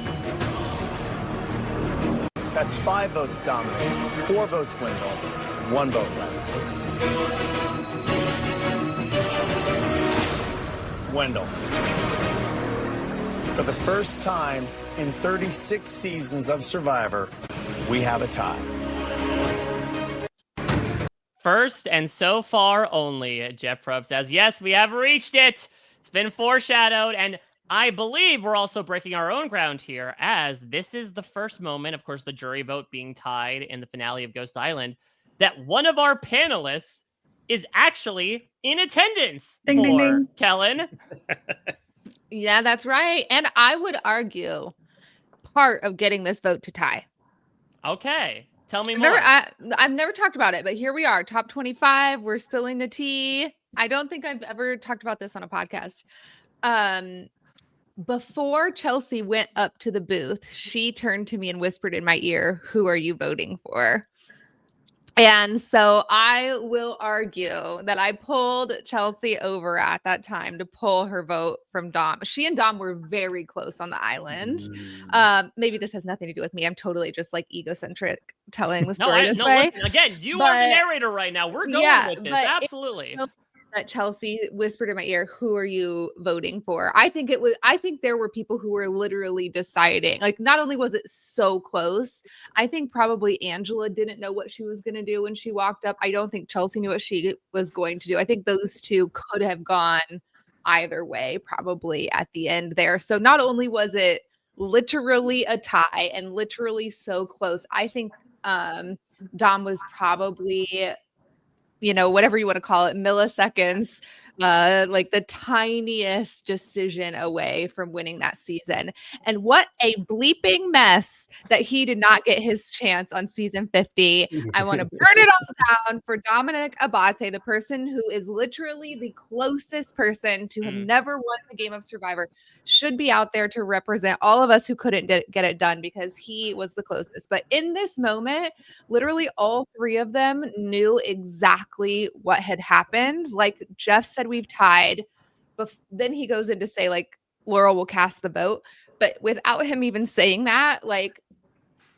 That's 5 votes, Dominic. 4 votes, Wendell. 1 vote left. Wendell. For the first time in 36 seasons of Survivor, we have a tie. First and so far only, Jeff Probst says, yes, we have reached it. It's been foreshadowed, and I believe we're also breaking our own ground here, as this is the first moment, of course, the jury vote being tied in the finale of Ghost Island, that one of our panelists is actually in attendance Ding, ding, ding. Kellyn. Yeah, that's right. And I would argue part of getting this vote to tie. Okay. Tell me more. I've never talked about it, but here we are. Top 25. We're spilling the tea. I don't think I've ever talked about this on a podcast. Before Chelsea went up to the booth, she turned to me and whispered in my ear, "Who are you voting for?" And so I will argue that I pulled Chelsea over at that time to pull her vote from Dom. She and Dom were very close on the island. Maybe this has nothing to do with me. I'm totally just like egocentric telling the story this way. Listen, again, you are the narrator right now. We're going with this. Absolutely. That Chelsea whispered in my ear, "Who are you voting for?" I think there were people who were literally deciding. Like, not only was it so close, I think probably Angela didn't know what she was going to do when she walked up. I don't think Chelsea knew what she was going to do. I think those two could have gone either way, probably at the end there. So not only was it literally a tie and literally so close, I think Dom was probably, whatever you want to call it, milliseconds, like the tiniest decision away from winning that season. And what a bleeping mess that he did not get his chance on season 50. I want to burn it all down for Dominic Abate, the person who is literally the closest person to have never won the game of Survivor, should be out there to represent all of us who couldn't get it done, because he was the closest. But in this moment, literally all 3 of them knew exactly what had happened. Like Jeff said, we've tied. But then he goes in to say, like, Laurel will cast the vote. But without him even saying that, like,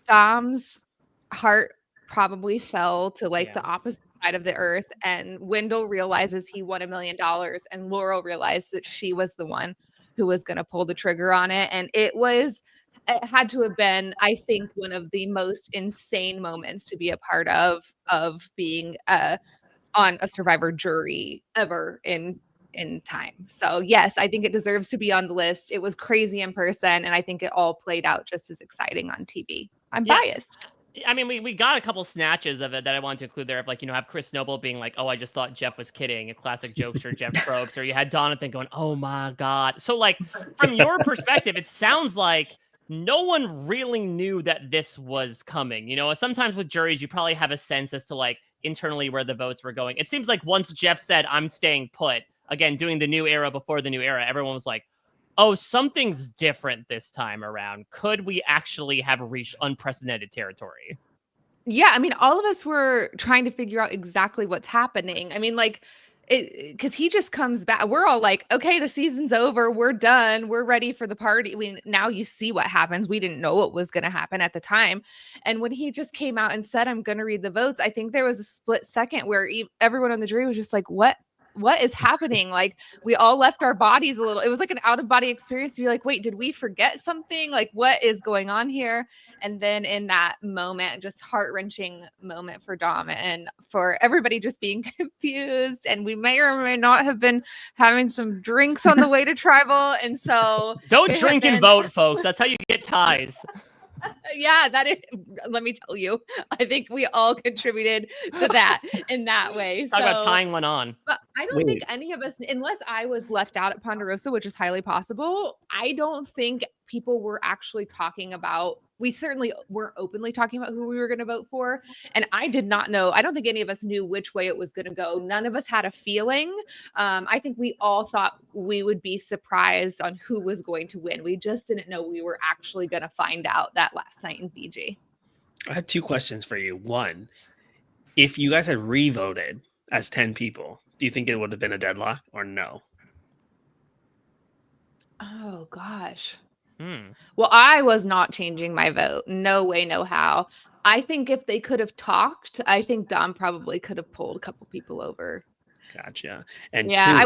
Dom's heart probably fell to the opposite side of the earth. And Wendell realizes he won $1 million, and Laurel realized that she was the one who was going to pull the trigger on it. And it had to have been, I think, one of the most insane moments to be a part of being on a Survivor jury ever in time. So yes, I think it deserves to be on the list. It was crazy in person, and I think it all played out just as exciting on TV. I'm biased. I mean, we got a couple snatches of it that I wanted to include there, of have Chris Noble being like, "Oh, I just thought Jeff was kidding," a classic jokester Jeff Probst, or you had Donathan going, "Oh my God." So from your perspective, it sounds like no one really knew that this was coming. Sometimes with juries, you probably have a sense as to internally where the votes were going. It seems like once Jeff said, "I'm staying put," again, doing the new era before the new era, everyone was like, oh, something's different this time around. Could we actually have reached unprecedented territory? Yeah, I mean, all of us were trying to figure out exactly what's happening. I mean, because he just comes back. We're all like, okay, the season's over. We're done. We're ready for the party. Now you see what happens. We didn't know what was going to happen at the time. And when he just came out and said, "I'm going to read the votes," I think there was a split second where everyone on the jury was just like, what is happening? We all left our bodies a little. It was like an out of body experience to be like, wait, did we forget something? What is going on here? And then in that moment, just heart-wrenching moment for Dom and for everybody just being confused. And we may or may not have been having some drinks on the way to tribal. And so don't drink and vote, folks. That's how you get ties. Yeah, let me tell you, I think we all contributed to that in that way. Talk about tying one on. But I don't think any of us, unless I was left out at Ponderosa, which is highly possible, I don't think people were actually talking about we certainly weren't openly talking about who we were going to vote for. And I did not know. I don't think any of us knew which way it was going to go. None of us had a feeling. I think we all thought we would be surprised on who was going to win. We just didn't know we were actually going to find out that last night in Fiji. I have 2 questions for you. One, if you guys had re-voted as 10 people, do you think it would have been a deadlock or no? Oh, gosh. Hmm. Well, I was not changing my vote. No way, no how. I think if they could have talked, I think Dom probably could have pulled a couple people over. Gotcha. And Yeah, 2,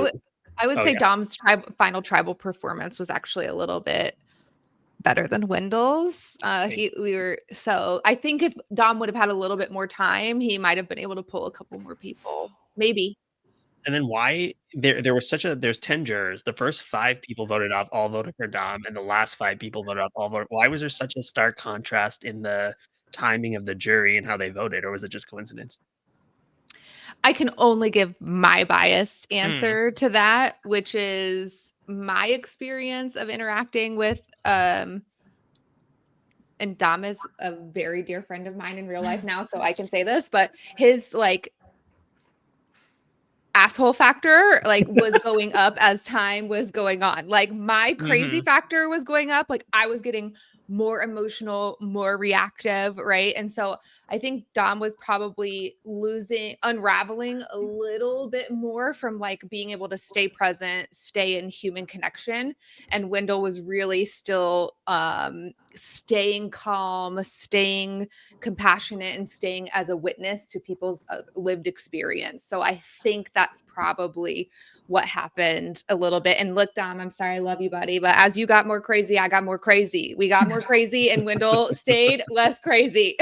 I would Oh, say yeah. Dom's final tribal performance was actually a little bit better than Wendell's. I think if Dom would have had a little bit more time, he might have been able to pull a couple more people. Maybe. And then why there's 10 jurors. The first 5 people voted off, all voted for Dom, and the last 5 people voted off, all voted. Why was there such a stark contrast in the timing of the jury and how they voted, or was it just coincidence? I can only give my biased answer to that, which is my experience of interacting with and Dom is a very dear friend of mine in real life now, so I can say this, but his like asshole factor like was going up as time was going on. Like my crazy factor was going up. Like I was getting more emotional, more reactive, right? And so I think Dom was probably unraveling a little bit more from like being able to stay present, stay in human connection. And Wendell was really still staying calm, staying compassionate, and staying as a witness to people's lived experience. So I think that's probably what happened a little bit. And look, Dom, I'm sorry, I love you, buddy, but as you got more crazy, I got more crazy. We got more crazy, and Wendell stayed less crazy.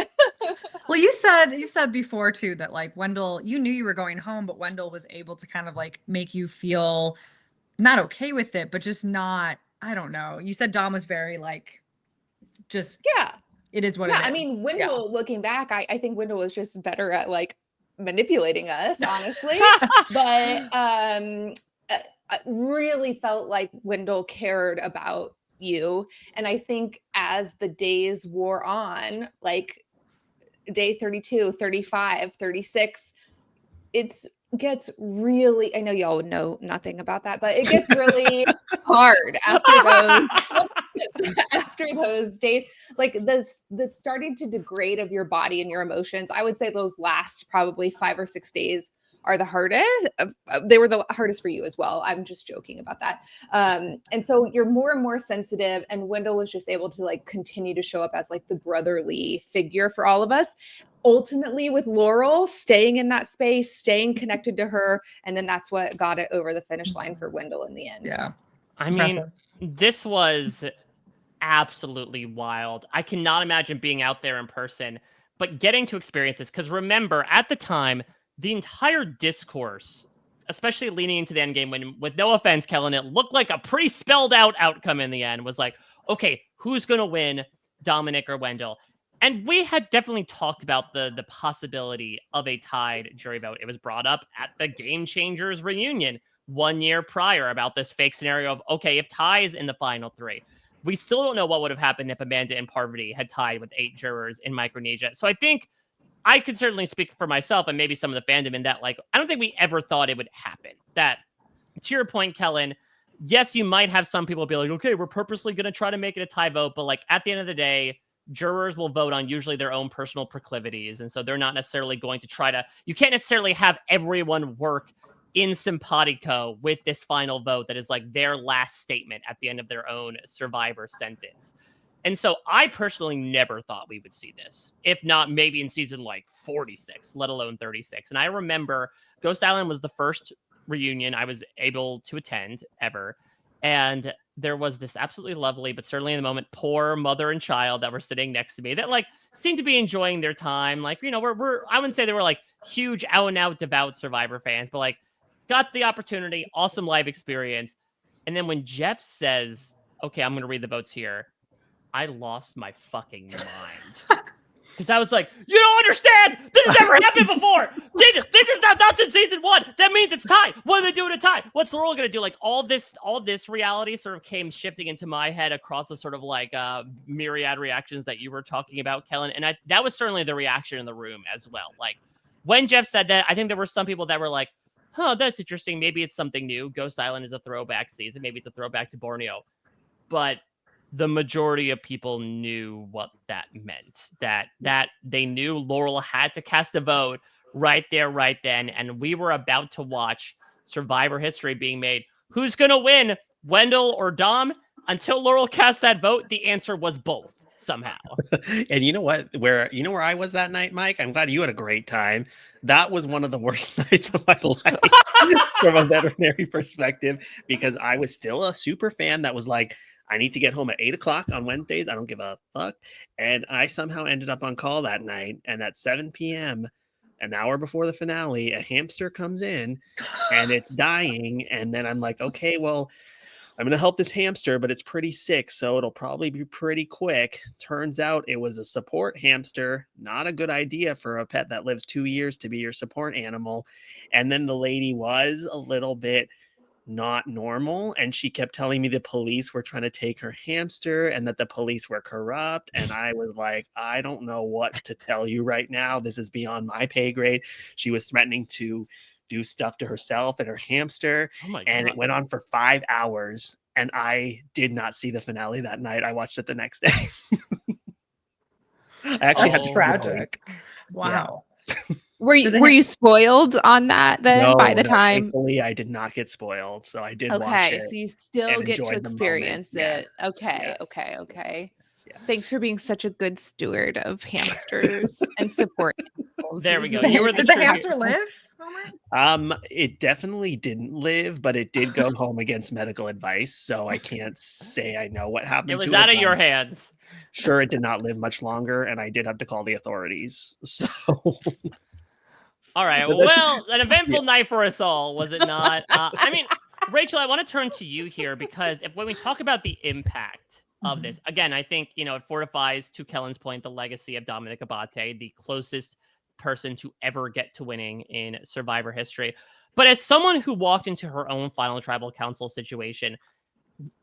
Well, you've said before too that like Wendell, you knew you were going home, but Wendell was able to kind of like make you feel not okay with it, but just not, I don't know. You said Dom was very like, just, yeah, it is what it is. I mean, Wendell, looking back, I think Wendell was just better at like manipulating us, honestly. But I really felt like Wendell cared about you. And I think as the days wore on, like day 32, 35, 36, it's gets really, I know y'all would know nothing about that, but it gets really hard after those days, like the starting to degrade of your body and your emotions. I would say those last probably 5 or 6 days are the hardest. They were the hardest for you as well. I'm just joking about that. And so you're more and more sensitive, and Wendell was just able to like continue to show up as like the brotherly figure for all of us. Ultimately with Laurel staying in that space, staying connected to her. And then that's what got it over the finish line for Wendell in the end. Yeah. I mean, this was absolutely wild. I cannot imagine being out there in person, but getting to experience this. Because remember, at the time, the entire discourse, especially leaning into the end game, when, with no offense, Kellyn, it looked like a pretty spelled out outcome in the end, was like, okay, who's going to win, Dominic or Wendell? And we had definitely talked about the possibility of a tied jury vote. It was brought up at the Game Changers reunion 1 year prior about this fake scenario of, okay, if ties in the final 3. We still don't know what would have happened if Amanda and Parvati had tied with 8 jurors in Micronesia. So I think I could certainly speak for myself and maybe some of the fandom in that, like, I don't think we ever thought it would happen. That, to your point, Kellyn, yes, you might have some people be like, okay, we're purposely going to try to make it a tie vote. But like at the end of the day, jurors will vote on usually their own personal proclivities. And so they're not necessarily going to try to, you can't necessarily have everyone work in simpatico with this final vote that is like their last statement at the end of their own survivor sentence. And so I personally never thought we would see this, if not maybe in season like 46, let alone 36. And I remember Ghost Island was the first reunion I was able to attend ever. And there was this absolutely lovely, but certainly in the moment, poor mother and child that were sitting next to me that like seemed to be enjoying their time. Like, you know, we're I wouldn't say they were like huge out and out devout Survivor fans, but like got the opportunity, awesome live experience. And then when Jeff says, okay, I'm going to read the votes here, I lost my fucking mind. Because I was like, you don't understand. This has never happened before. This is not since season 1. That means it's tie. What are they doing to tie? What's Laurel going to do? Like all this reality sort of came shifting into my head across the sort of like myriad reactions that you were talking about, Kellyn. And that was certainly the reaction in the room as well. Like when Jeff said that, I think there were some people that were like, huh, that's interesting. Maybe it's something new. Ghost Island is a throwback season. Maybe it's a throwback to Borneo. But the majority of people knew what that meant, that they knew Laurel had to cast a vote right there, right then. And we were about to watch Survivor history being made. Who's going to win, Wendell or Dom? Until Laurel cast that vote, the answer was both somehow. And you know what? Where I was that night, Mike? I'm glad you had a great time. That was one of the worst nights of my life from a veterinary perspective, because I was still a super fan that was like, I need to get home at 8:00 on Wednesdays. I don't give a fuck. And I somehow ended up on call that night. And at 7 p.m., an hour before the finale, a hamster comes in and it's dying. And then I'm like, okay, well, I'm going to help this hamster, but it's pretty sick, so it'll probably be pretty quick. Turns out it was a support hamster. Not a good idea for a pet that lives 2 years to be your support animal. And then the lady was a little bit not normal, and she kept telling me the police were trying to take her hamster and that the police were corrupt. And I was like, I don't know what to tell you right now. This is beyond my pay grade. She was threatening to do stuff to herself and her hamster. Oh my and God. It went on for 5 hours, and I did not see the finale that night. I watched it the next day. I actually That's had tragic. Wow. Were you spoiled on that then by the time? Thankfully, I did not get spoiled, so I did watch Okay, it. so you still get to enjoyed the experience moment. it. Yes, Okay, yes. okay. Yes. Thanks for being such a good steward of hamsters and support animals. There It we was go. You were Did the the hamster live, Omar? It definitely didn't live, but it did go home against medical advice, so I can't say I know what happened. It was to out it, of your but hands. Sure, it did not live much longer, and I did have to call the authorities. So, All right. Well, an eventful night for us all, was it not? I mean, Rachel, I want to turn to you here, because when we talk about the impact of this, again, I think, it fortifies, to Kellyn's point, the legacy of Dominic Abate, the closest person to ever get to winning in Survivor history. But as someone who walked into her own final tribal council situation,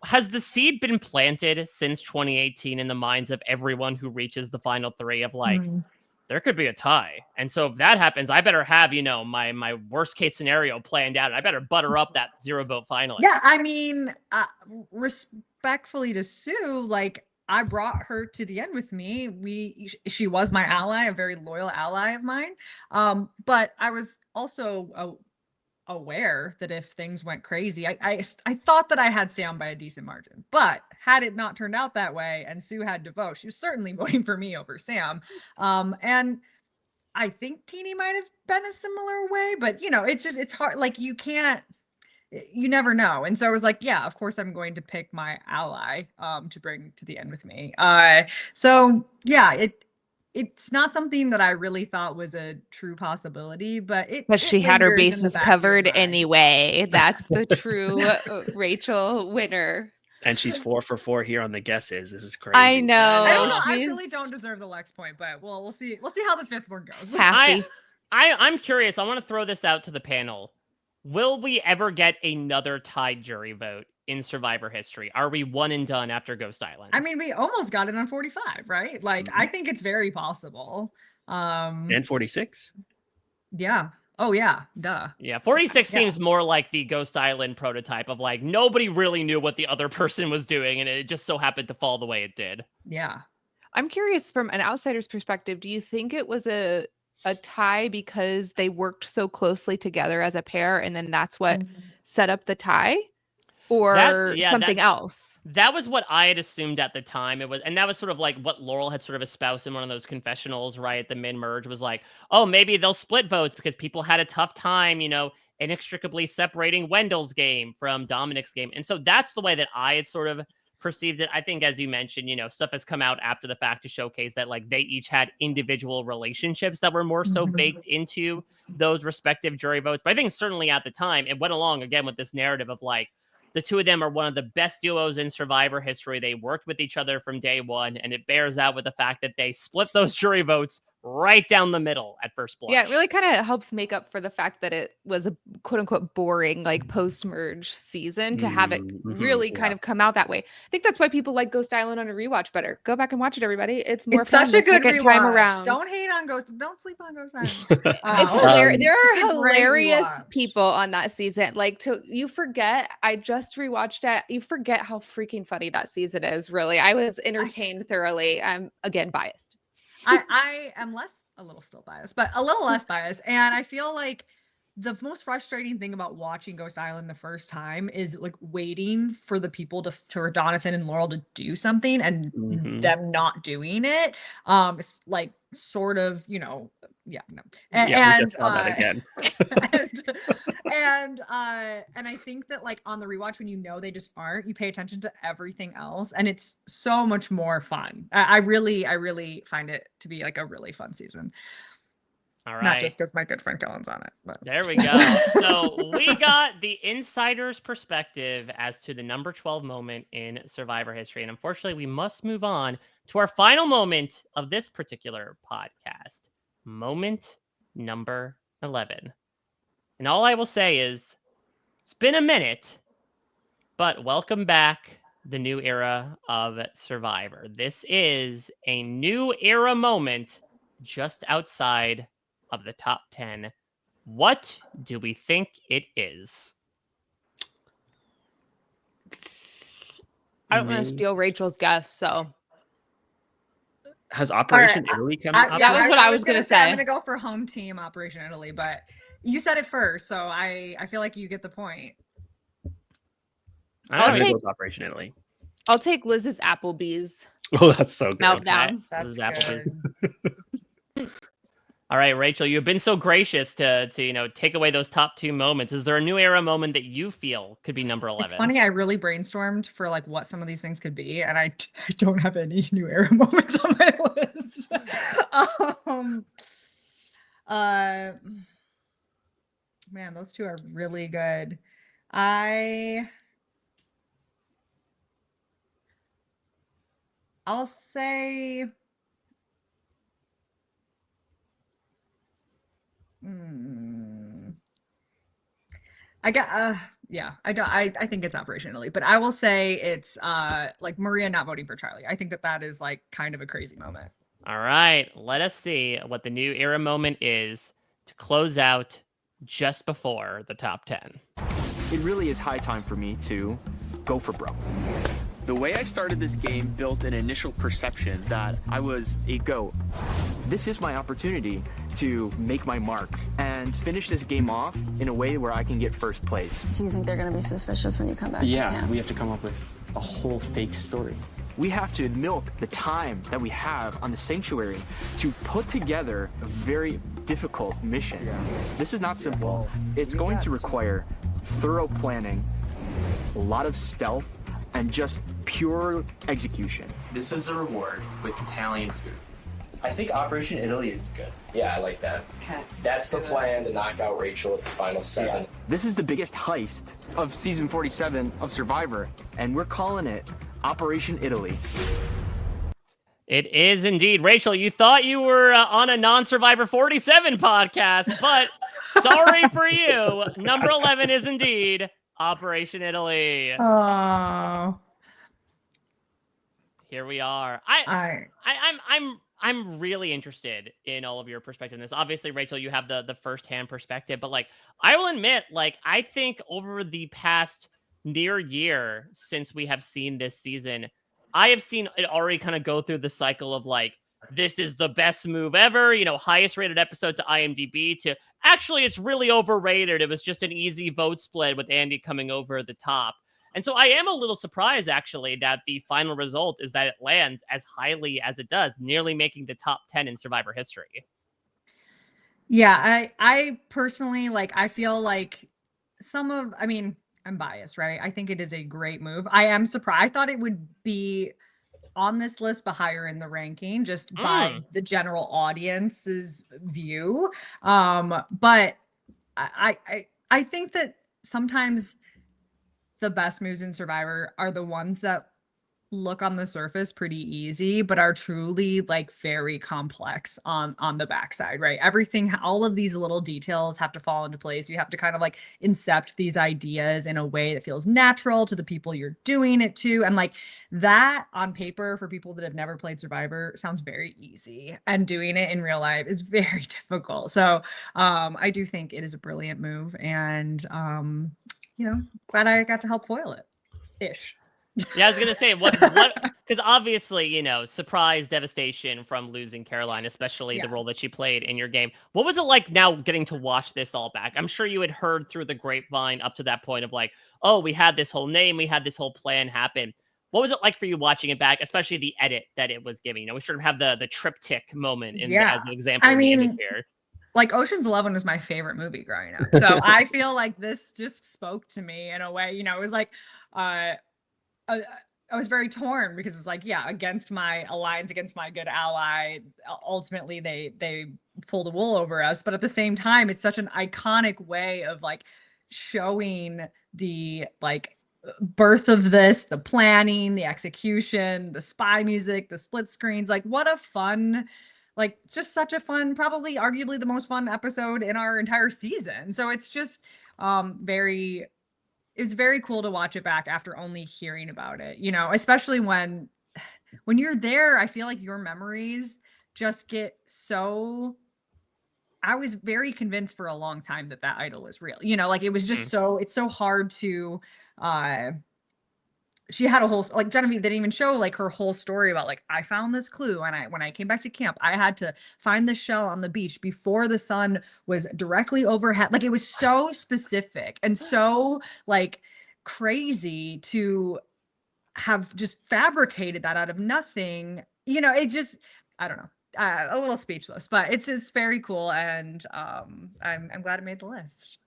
has the seed been planted since 2018 in the minds of everyone who reaches the final 3 of like, there could be a tie? And so if that happens, I better have, my worst case scenario planned out. I better butter up that 0 vote finalist. Yeah, I mean, respectfully to Sue, like, I brought her to the end with me. She was my ally, a very loyal ally of mine. But I was also aware that if things went crazy, I thought that I had Sam by a decent margin. But had it not turned out that way and Sue had to vote, she was certainly voting for me over Sam. And I think Teeny might have been a similar way, but it's hard. Like, you never know. And so I was like, yeah, of course I'm going to pick my ally to bring to the end with me. So yeah, it's not something that I really thought was a true possibility, but she had her lingers in the bases back of your covered mind. anyway. That's the true Rachel winner. and she's 4 for 4 here on the guesses. This is crazy. I know. I don't know. I She's really don't deserve the Lex point, but we'll see. We'll see how the 5th one goes. happy. I'm curious. I want to throw this out to the panel. Will we ever get another tied jury vote in Survivor history? Are we one and done after Ghost Island? I mean, we almost got it on 45, right? Like, I think it's very possible. And 46. Yeah. Oh yeah. Duh. Yeah, 46 seems more like the Ghost Island prototype of like nobody really knew what the other person was doing, and it just so happened to fall the way it did. Yeah. I'm curious, from an outsider's perspective, do you think it was a tie because they worked so closely together as a pair, and then that's what set up the tie, or something else? That was what I had assumed at the time. And that was sort of like what Laurel had sort of espoused in one of those confessionals, right? At the mid-merge, was like, oh, maybe they'll split votes because people had a tough time, inextricably separating Wendell's game from Dominic's game. And so that's the way that I had sort of perceived it. I think, as you mentioned, stuff has come out after the fact to showcase that like they each had individual relationships that were more so baked into those respective jury votes. But I think certainly at the time it went along again with this narrative of like, the two of them are one of the best duos in Survivor history. They worked with each other from day one, and it bears out with the fact that they split those jury votes right down the middle at first blush. Yeah, it really kind of helps make up for the fact that it was a quote unquote boring like post-merge season to have it really kind of come out that way. I think that's why people like Ghost Island on a rewatch better. Go back and watch it, everybody. It's more fun such a good second time rewatch. around. Don't hate on Ghost. Don't sleep on Ghost Island. It's hilarious. There It's are a great hilarious rewatch. people on that season. Like you forget. I just rewatched it. You forget how freaking funny that season is. Really, I was entertained thoroughly. I'm again biased. I am a little still biased, but a little less biased. And I feel like the most frustrating thing about watching Ghost Island the first time is like waiting for the people for Jonathan and Laurel to do something and them not doing it. It's like sort of, you know, yeah, no. And we just saw that again. and I think that like on the rewatch, when you know they just aren't, you pay attention to everything else, and it's so much more fun. I really find it to be like a really fun season. All right. Not just because my good friend Kellyn's on it. But. There we go. So we got the insider's perspective as to the number 12 moment in Survivor history. And unfortunately, we must move on to our final moment of this particular podcast. Moment number 11. And all I will say is, it's been a minute, but welcome back, the new era of Survivor. This is a new era moment just outside of the top 10. What do we think it is? I don't want to steal Rachel's guess, so. Has Operation Italy come up? That was what I was going to say. I'm going to go for home team Operation Italy, but you said it first, so I feel like you get the point. I'll take Operation Italy. I'll take Liz's Applebee's. Oh, that's so good. Meltdown. That's good. All right, Rachel, you've been so gracious to take away those top two moments. Is there a new era moment that you feel could be number 11? It's funny, I really brainstormed for like what some of these things could be, and I don't have any new era moments on my list. Man, those two are really good. I'll say I think it's Operation Italy, but I will say it's like Maria not voting for Charlie. I think that is like kind of a crazy moment. All right, let us see what the new era moment is to close out just before the top 10. It really is high time for me to go for broke. The way I started this game built an initial perception that I was a GOAT. This is my opportunity to make my mark and finish this game off in a way where I can get first place. Do you think they're going to be suspicious when you come back? Yeah, we have to come up with a whole fake story. We have to milk the time that we have on the sanctuary to put together a very difficult mission. Yeah. This is not simple. It's going to require thorough planning, a lot of stealth, and just pure execution. This is a reward with Italian food. I think Operation Italy is good. Yeah, I like that. Okay. That's the plan to knock out Rachel at the final 7. Yeah. This is the biggest heist of season 47 of Survivor, and we're calling it Operation Italy. It is indeed. Rachel, you thought you were on a non-Survivor 47 podcast, but sorry for you. Number 11 is indeed Operation Italy. Oh. Here we are. I'm really interested in all of your perspective on this. Obviously, Rachel, you have the first-hand perspective, but like I will admit, like I think over the past near year since we have seen this season, I have seen it already kind of go through the cycle of like, this is the best move ever, highest rated episode to IMDb, to actually it's really overrated. It was just an easy vote split with Andy coming over the top. And so I am a little surprised, actually, that the final result is that it lands as highly as it does, nearly making the top 10 in Survivor history. Yeah, I personally, I feel like I'm biased, right? I think it is a great move. I am surprised. I thought it would be on this list, but higher in the ranking, just by the general audience's view. But I think that sometimes the best moves in Survivor are the ones that look on the surface pretty easy, but are truly like very complex on the backside, right? Everything, all of these little details have to fall into place. You have to kind of like incept these ideas in a way that feels natural to the people you're doing it to. And like that on paper for people that have never played Survivor sounds very easy, and doing it in real life is very difficult. So I do think it is a brilliant move, and glad I got to help foil it ish. Yeah, I was gonna say what because obviously, surprise devastation from losing Caroline, especially the role that she played in your game. What was it like now getting to watch this all back? I'm sure you had heard through the grapevine up to that point of like, oh, we had this whole name, we had this whole plan happen. What was it like for you watching it back, especially the edit that it was giving? We sort of have the triptych moment as an example. I mean, here. Like Ocean's 11 was my favorite movie growing up. So I feel like this just spoke to me in a way, it was like, I was very torn because it's like, yeah, against my alliance, against my good ally, ultimately they pull the wool over us. But at the same time, it's such an iconic way of like showing the like birth of this, the planning, the execution, the spy music, the split screens. Like what a fun, like just such a fun, probably arguably the most fun episode in our entire season. So it's just it's very cool to watch it back after only hearing about it, especially when you're there. I feel like your memories just get so. I was very convinced for a long time that idol was real, like it was just it's so hard to, she had a whole, like Genevieve didn't even show like her whole story about like, I found this clue and when I came back to camp, I had to find the shell on the beach before the sun was directly overhead. Like it was so specific and so like crazy to have just fabricated that out of nothing. It just, I don't know, a little speechless, but it's just very cool. And I'm glad it made the list.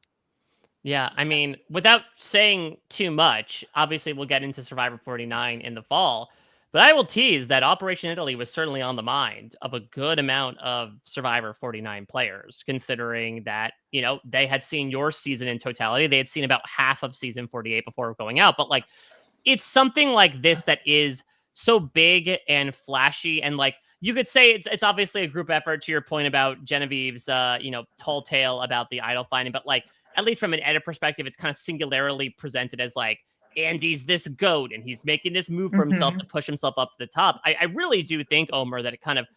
Yeah, I mean, without saying too much, obviously we'll get into Survivor 49 in the fall, but I will tease that Operation Italy was certainly on the mind of a good amount of Survivor 49 players, considering that, they had seen your season in totality. They had seen about half of season 48 before going out, but like, it's something like this that is so big and flashy, and like, you could say it's obviously a group effort, to your point about Genevieve's, tall tale about the idol finding, but like, at least from an edit perspective, it's kind of singularly presented as like, Andy's this goat and he's making this move for himself to push himself up to the top. I really do think, Omar, that it kind of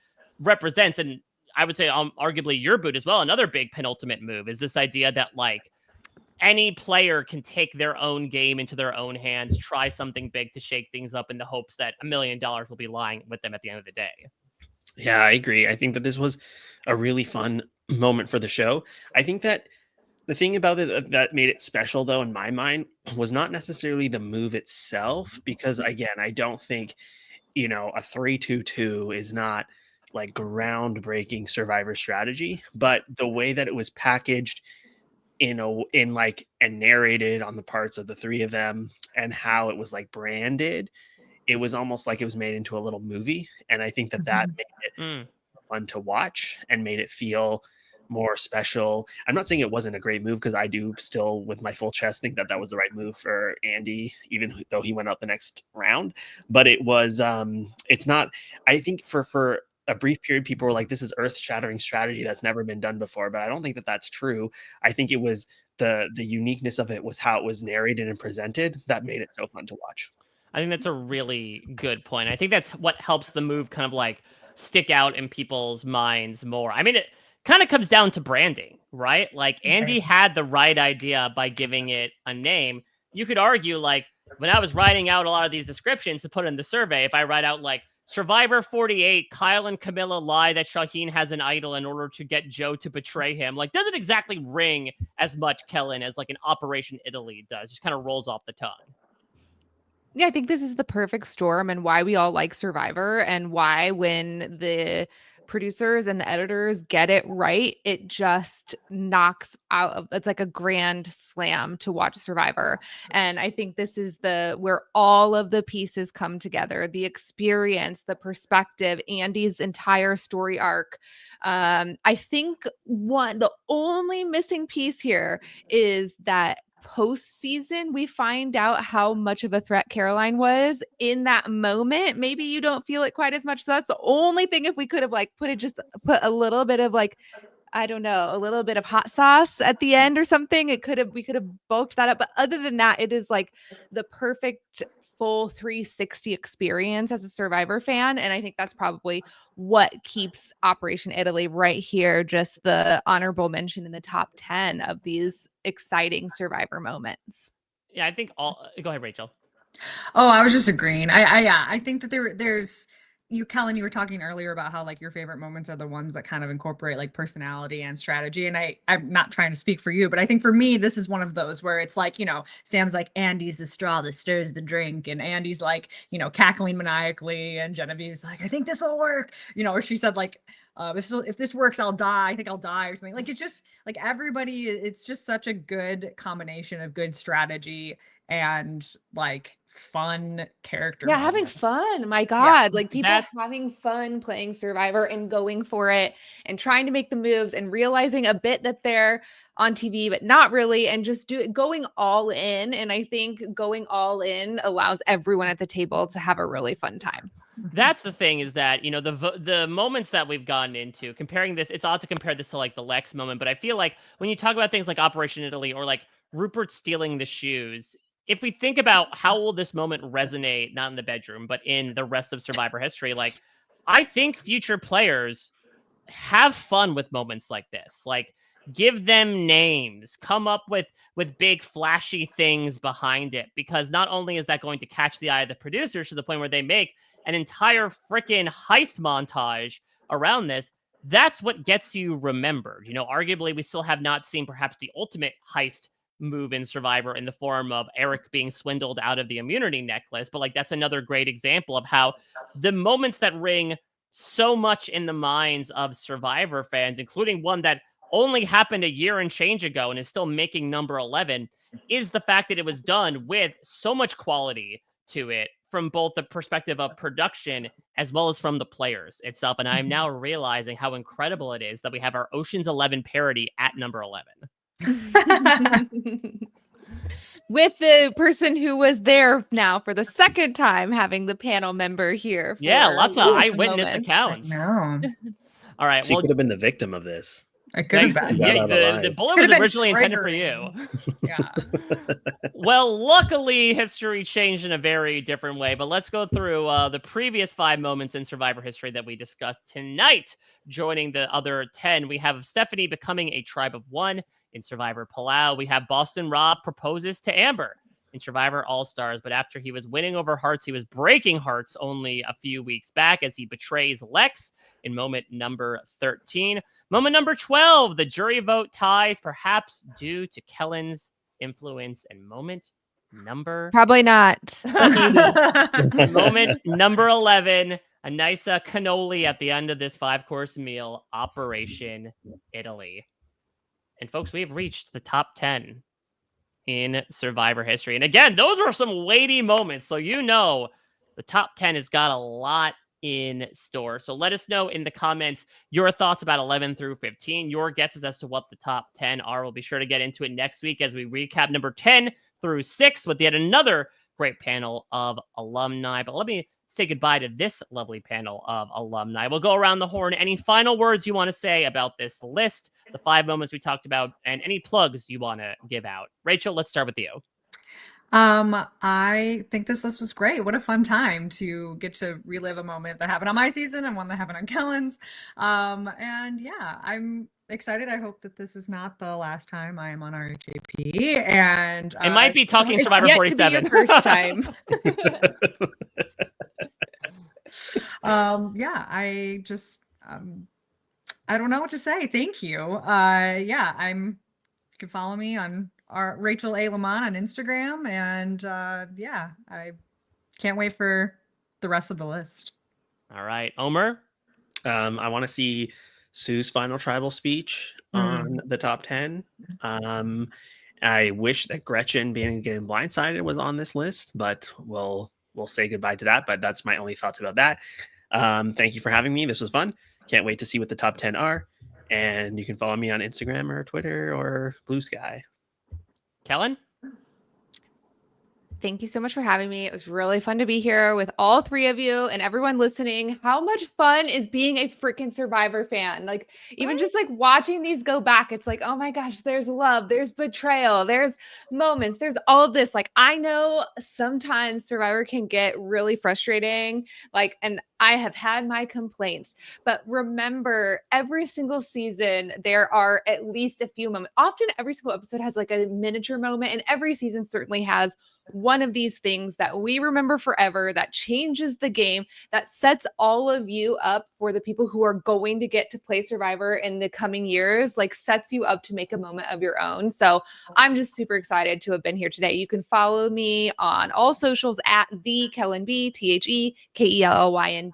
represents, and I would say arguably your boot as well, another big penultimate move is this idea that like any player can take their own game into their own hands, try something big to shake things up in the hopes that $1 million will be lying with them at the end of the day. Yeah, I agree. I think that this was a really fun moment for the show. I think that the thing about it that made it special, though, in my mind, was not necessarily the move itself, because again, I don't think, a 3-2-2 is not like groundbreaking Survivor strategy, but the way that it was packaged in and narrated on the parts of the three of them, and how it was like branded, it was almost like it was made into a little movie. And I think that made it fun to watch and made it feel more special. I'm not saying it wasn't a great move, because I do still, with my full chest, think that was the right move for Andy, even though he went out the next round. But it was, it's not, I think for a brief period, people were like, this is earth-shattering strategy that's never been done before. But I don't think that that's true. I think it was the uniqueness of it was how it was narrated and presented that made it so fun to watch. I think that's a really good point. I think that's what helps the move kind of like stick out in people's minds more. I mean, it kind of comes down to branding, right? Like Andy had the right idea by giving it a name. You could argue, like, when I was writing out a lot of these descriptions to put in the survey, if I write out like Survivor 48, Kyle and Camilla lie that Shaheen has an idol in order to get Joe to betray him, like, doesn't exactly ring as much, Kellyn, as like an Operation Italy does. Just kind of rolls off the tongue. Yeah, I think this is the perfect storm, and why we all like Survivor, and why when the producers and the editors get it right, it just knocks out of, it's like a grand slam to watch Survivor. And I think this is where all of the pieces come together, the experience, the perspective, Andy's entire story arc. I think the only missing piece here is that postseason, we find out how much of a threat Caroline was in that moment. Maybe you don't feel it quite as much. So that's the only thing. If we could have like put a little bit of like, I don't know, a little bit of hot sauce at the end or something, we could have bulked that up. But other than that, it is like the perfect full 360 experience as a Survivor fan. And I think that's probably what keeps Operation Italy right here, just the honorable mention in the top 10 of these exciting Survivor moments. Yeah, I think go ahead, Rachel. Oh, I was just agreeing. I think that there's you, Kellyn, you were talking earlier about how like your favorite moments are the ones that kind of incorporate like personality and strategy. And I'm not trying to speak for you, but I think for me, this is one of those where it's like, Sam's like, Andy's the straw that stirs the drink. And Andy's like, cackling maniacally. And Genevieve's like, I think this will work. Or she said like, if this works, I'll die. I think I'll die or something. Like, it's just like everybody, it's just such a good combination of good strategy and like fun character having moments. fun. My God, like people having fun playing Survivor and going for it and trying to make the moves and realizing a bit that they're on TV, but not really, and just going all in. And I think going all in allows everyone at the table to have a really fun time. That's the thing, is that, the moments that we've gotten into, comparing this, it's odd to compare this to like the Lex moment, but I feel like when you talk about things like Operation Italy or like Rupert stealing the shoes, if we think about how will this moment resonate, not in the bedroom, but in the rest of Survivor history, like I think future players have fun with moments like this. Like, give them names, come up with big flashy things behind it, because not only is that going to catch the eye of the producers to the point where they make an entire freaking heist montage around this, that's what gets you remembered. Arguably we still have not seen perhaps the ultimate heist move in Survivor in the form of Eric being swindled out of the immunity necklace, but like that's another great example of how the moments that ring so much in the minds of Survivor fans, including one that only happened a year and change ago and is still making number 11, is the fact that it was done with so much quality to it from both the perspective of production as well as from the players itself. And I'm now realizing how incredible it is that we have our Ocean's 11 parody at number 11. With the person who was there now for the second time having the panel member here. Lots of eyewitness accounts. No. All right. She could have been the victim of this. I could have been. Yeah, the bullet was originally intended for you. Yeah. Well, luckily, history changed in a very different way. But let's go through the previous 5 moments in Survivor history that we discussed tonight. Joining the other 10, we have Stephenie becoming a tribe of 1 in Survivor Palau. We have Boston Rob proposes to Amber in Survivor All-Stars. But after he was winning over hearts, he was breaking hearts only a few weeks back as he betrays Lex in moment number 13. Moment number 12, the jury vote ties, perhaps due to Kellyn's influence. And moment number... Probably not. Moment number 11, a nice cannoli at the end of this 5-course meal, Operation Italy. And folks, we have reached the top 10 in Survivor history. And again, those were some weighty moments. So the top 10 has got a lot in store. So let us know in the comments your thoughts about 11 through 15, your guesses as to what the top 10 are. We'll be sure to get into it next week as we recap number 10 through 6 with yet another great panel of alumni. But let me say goodbye to this lovely panel of alumni. We'll go around the horn. Any final words you want to say about this list, the 5 moments we talked about, and any plugs you want to give out? Rachel, let's start with you. I think this list was great. What a fun time to get to relive a moment that happened on my season and one that happened on Kellyn's. And yeah, I'm excited. I hope that this is not the last time I am on RHAP. And it might be talking Survivor 47. To be your first time. Yeah, I just I don't know what to say. Thank you. You can follow me on Rachel LaMont on Instagram, and I can't wait for the rest of the list. All right, Omar. I want to see Sue's final tribal speech on the top 10. I wish that Gretchen being getting blindsided was on this list, but we'll say goodbye to that. But that's my only thoughts about that. Thank you for having me. This was fun. Can't wait to see what the top 10 are. And you can follow me on Instagram or Twitter or Blue Sky. Kellyn? Thank you so much for having me. It was really fun to be here with all three of you and everyone listening. How much fun is being a freaking Survivor fan? Like, even just like watching these go back, it's like, oh my gosh, there's love, there's betrayal, there's moments, there's all of this. Like, I know sometimes Survivor can get really frustrating, like, and I have had my complaints, but remember, every single season, there are at least a few moments. Often, every single episode has like a miniature moment, and every season certainly has one of these things that we remember forever, that changes the game, that sets all of you up for the people who are going to get to play Survivor in the coming years, like sets you up to make a moment of your own. So I'm just super excited to have been here today. You can follow me on all socials at the Kellyn B, TheKellynB,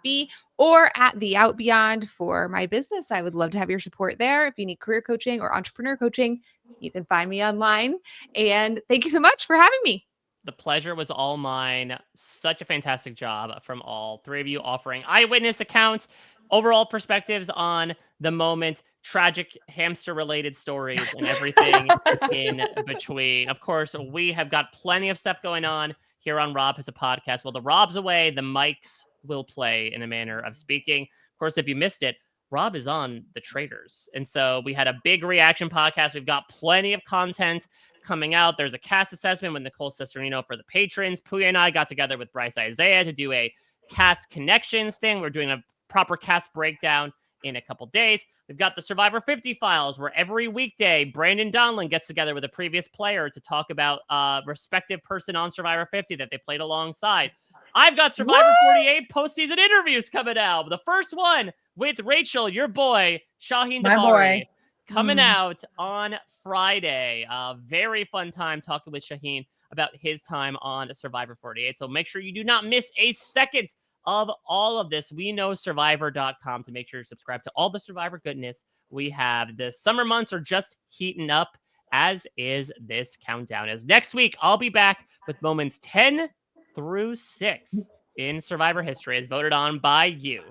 or at the Out Beyond for my business. I would love to have your support there. If you need career coaching or entrepreneur coaching, you can find me online. And thank you so much for having me. The pleasure was all mine. Such a fantastic job from all three of you, offering eyewitness accounts, overall perspectives on the moment, tragic hamster-related stories, and everything in between. Of course, we have got plenty of stuff going on here on RHAP as a podcast. While the Rob's away, the mics will play, in a manner of speaking. Of course, if you missed it, Rob is on The Traitors. And so we had a big reaction podcast. We've got plenty of content coming out. There's a cast assessment with Nicole Cesternino for the patrons. Puya and I got together with Bryce Isaiah to do a cast connections thing. We're doing a proper cast breakdown in a couple days. We've got the Survivor 50 files, where every weekday Brandon Donlin gets together with a previous player to talk about respective person on Survivor 50 that they played alongside. I've got Survivor 48 postseason interviews coming out. The first one with Rachel, your boy, Shaheen Davari, coming out on Friday. Very fun time talking with Shaheen about his time on Survivor 48. So make sure you do not miss a second of all of this. We know Survivor.com to make sure you subscribe to all the Survivor goodness we have. The summer months are just heating up, as is this countdown. As next week, I'll be back with moments 10 through 6 in Survivor history, as voted on by you,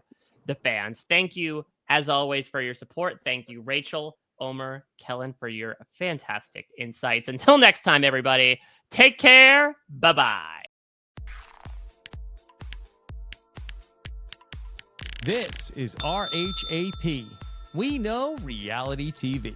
the fans. Thank you, as always, for your support. Thank you, Rachel, Omar, Kellyn, for your fantastic insights. Until next time, everybody, take care. Bye-bye. This is RHAP. We know reality TV.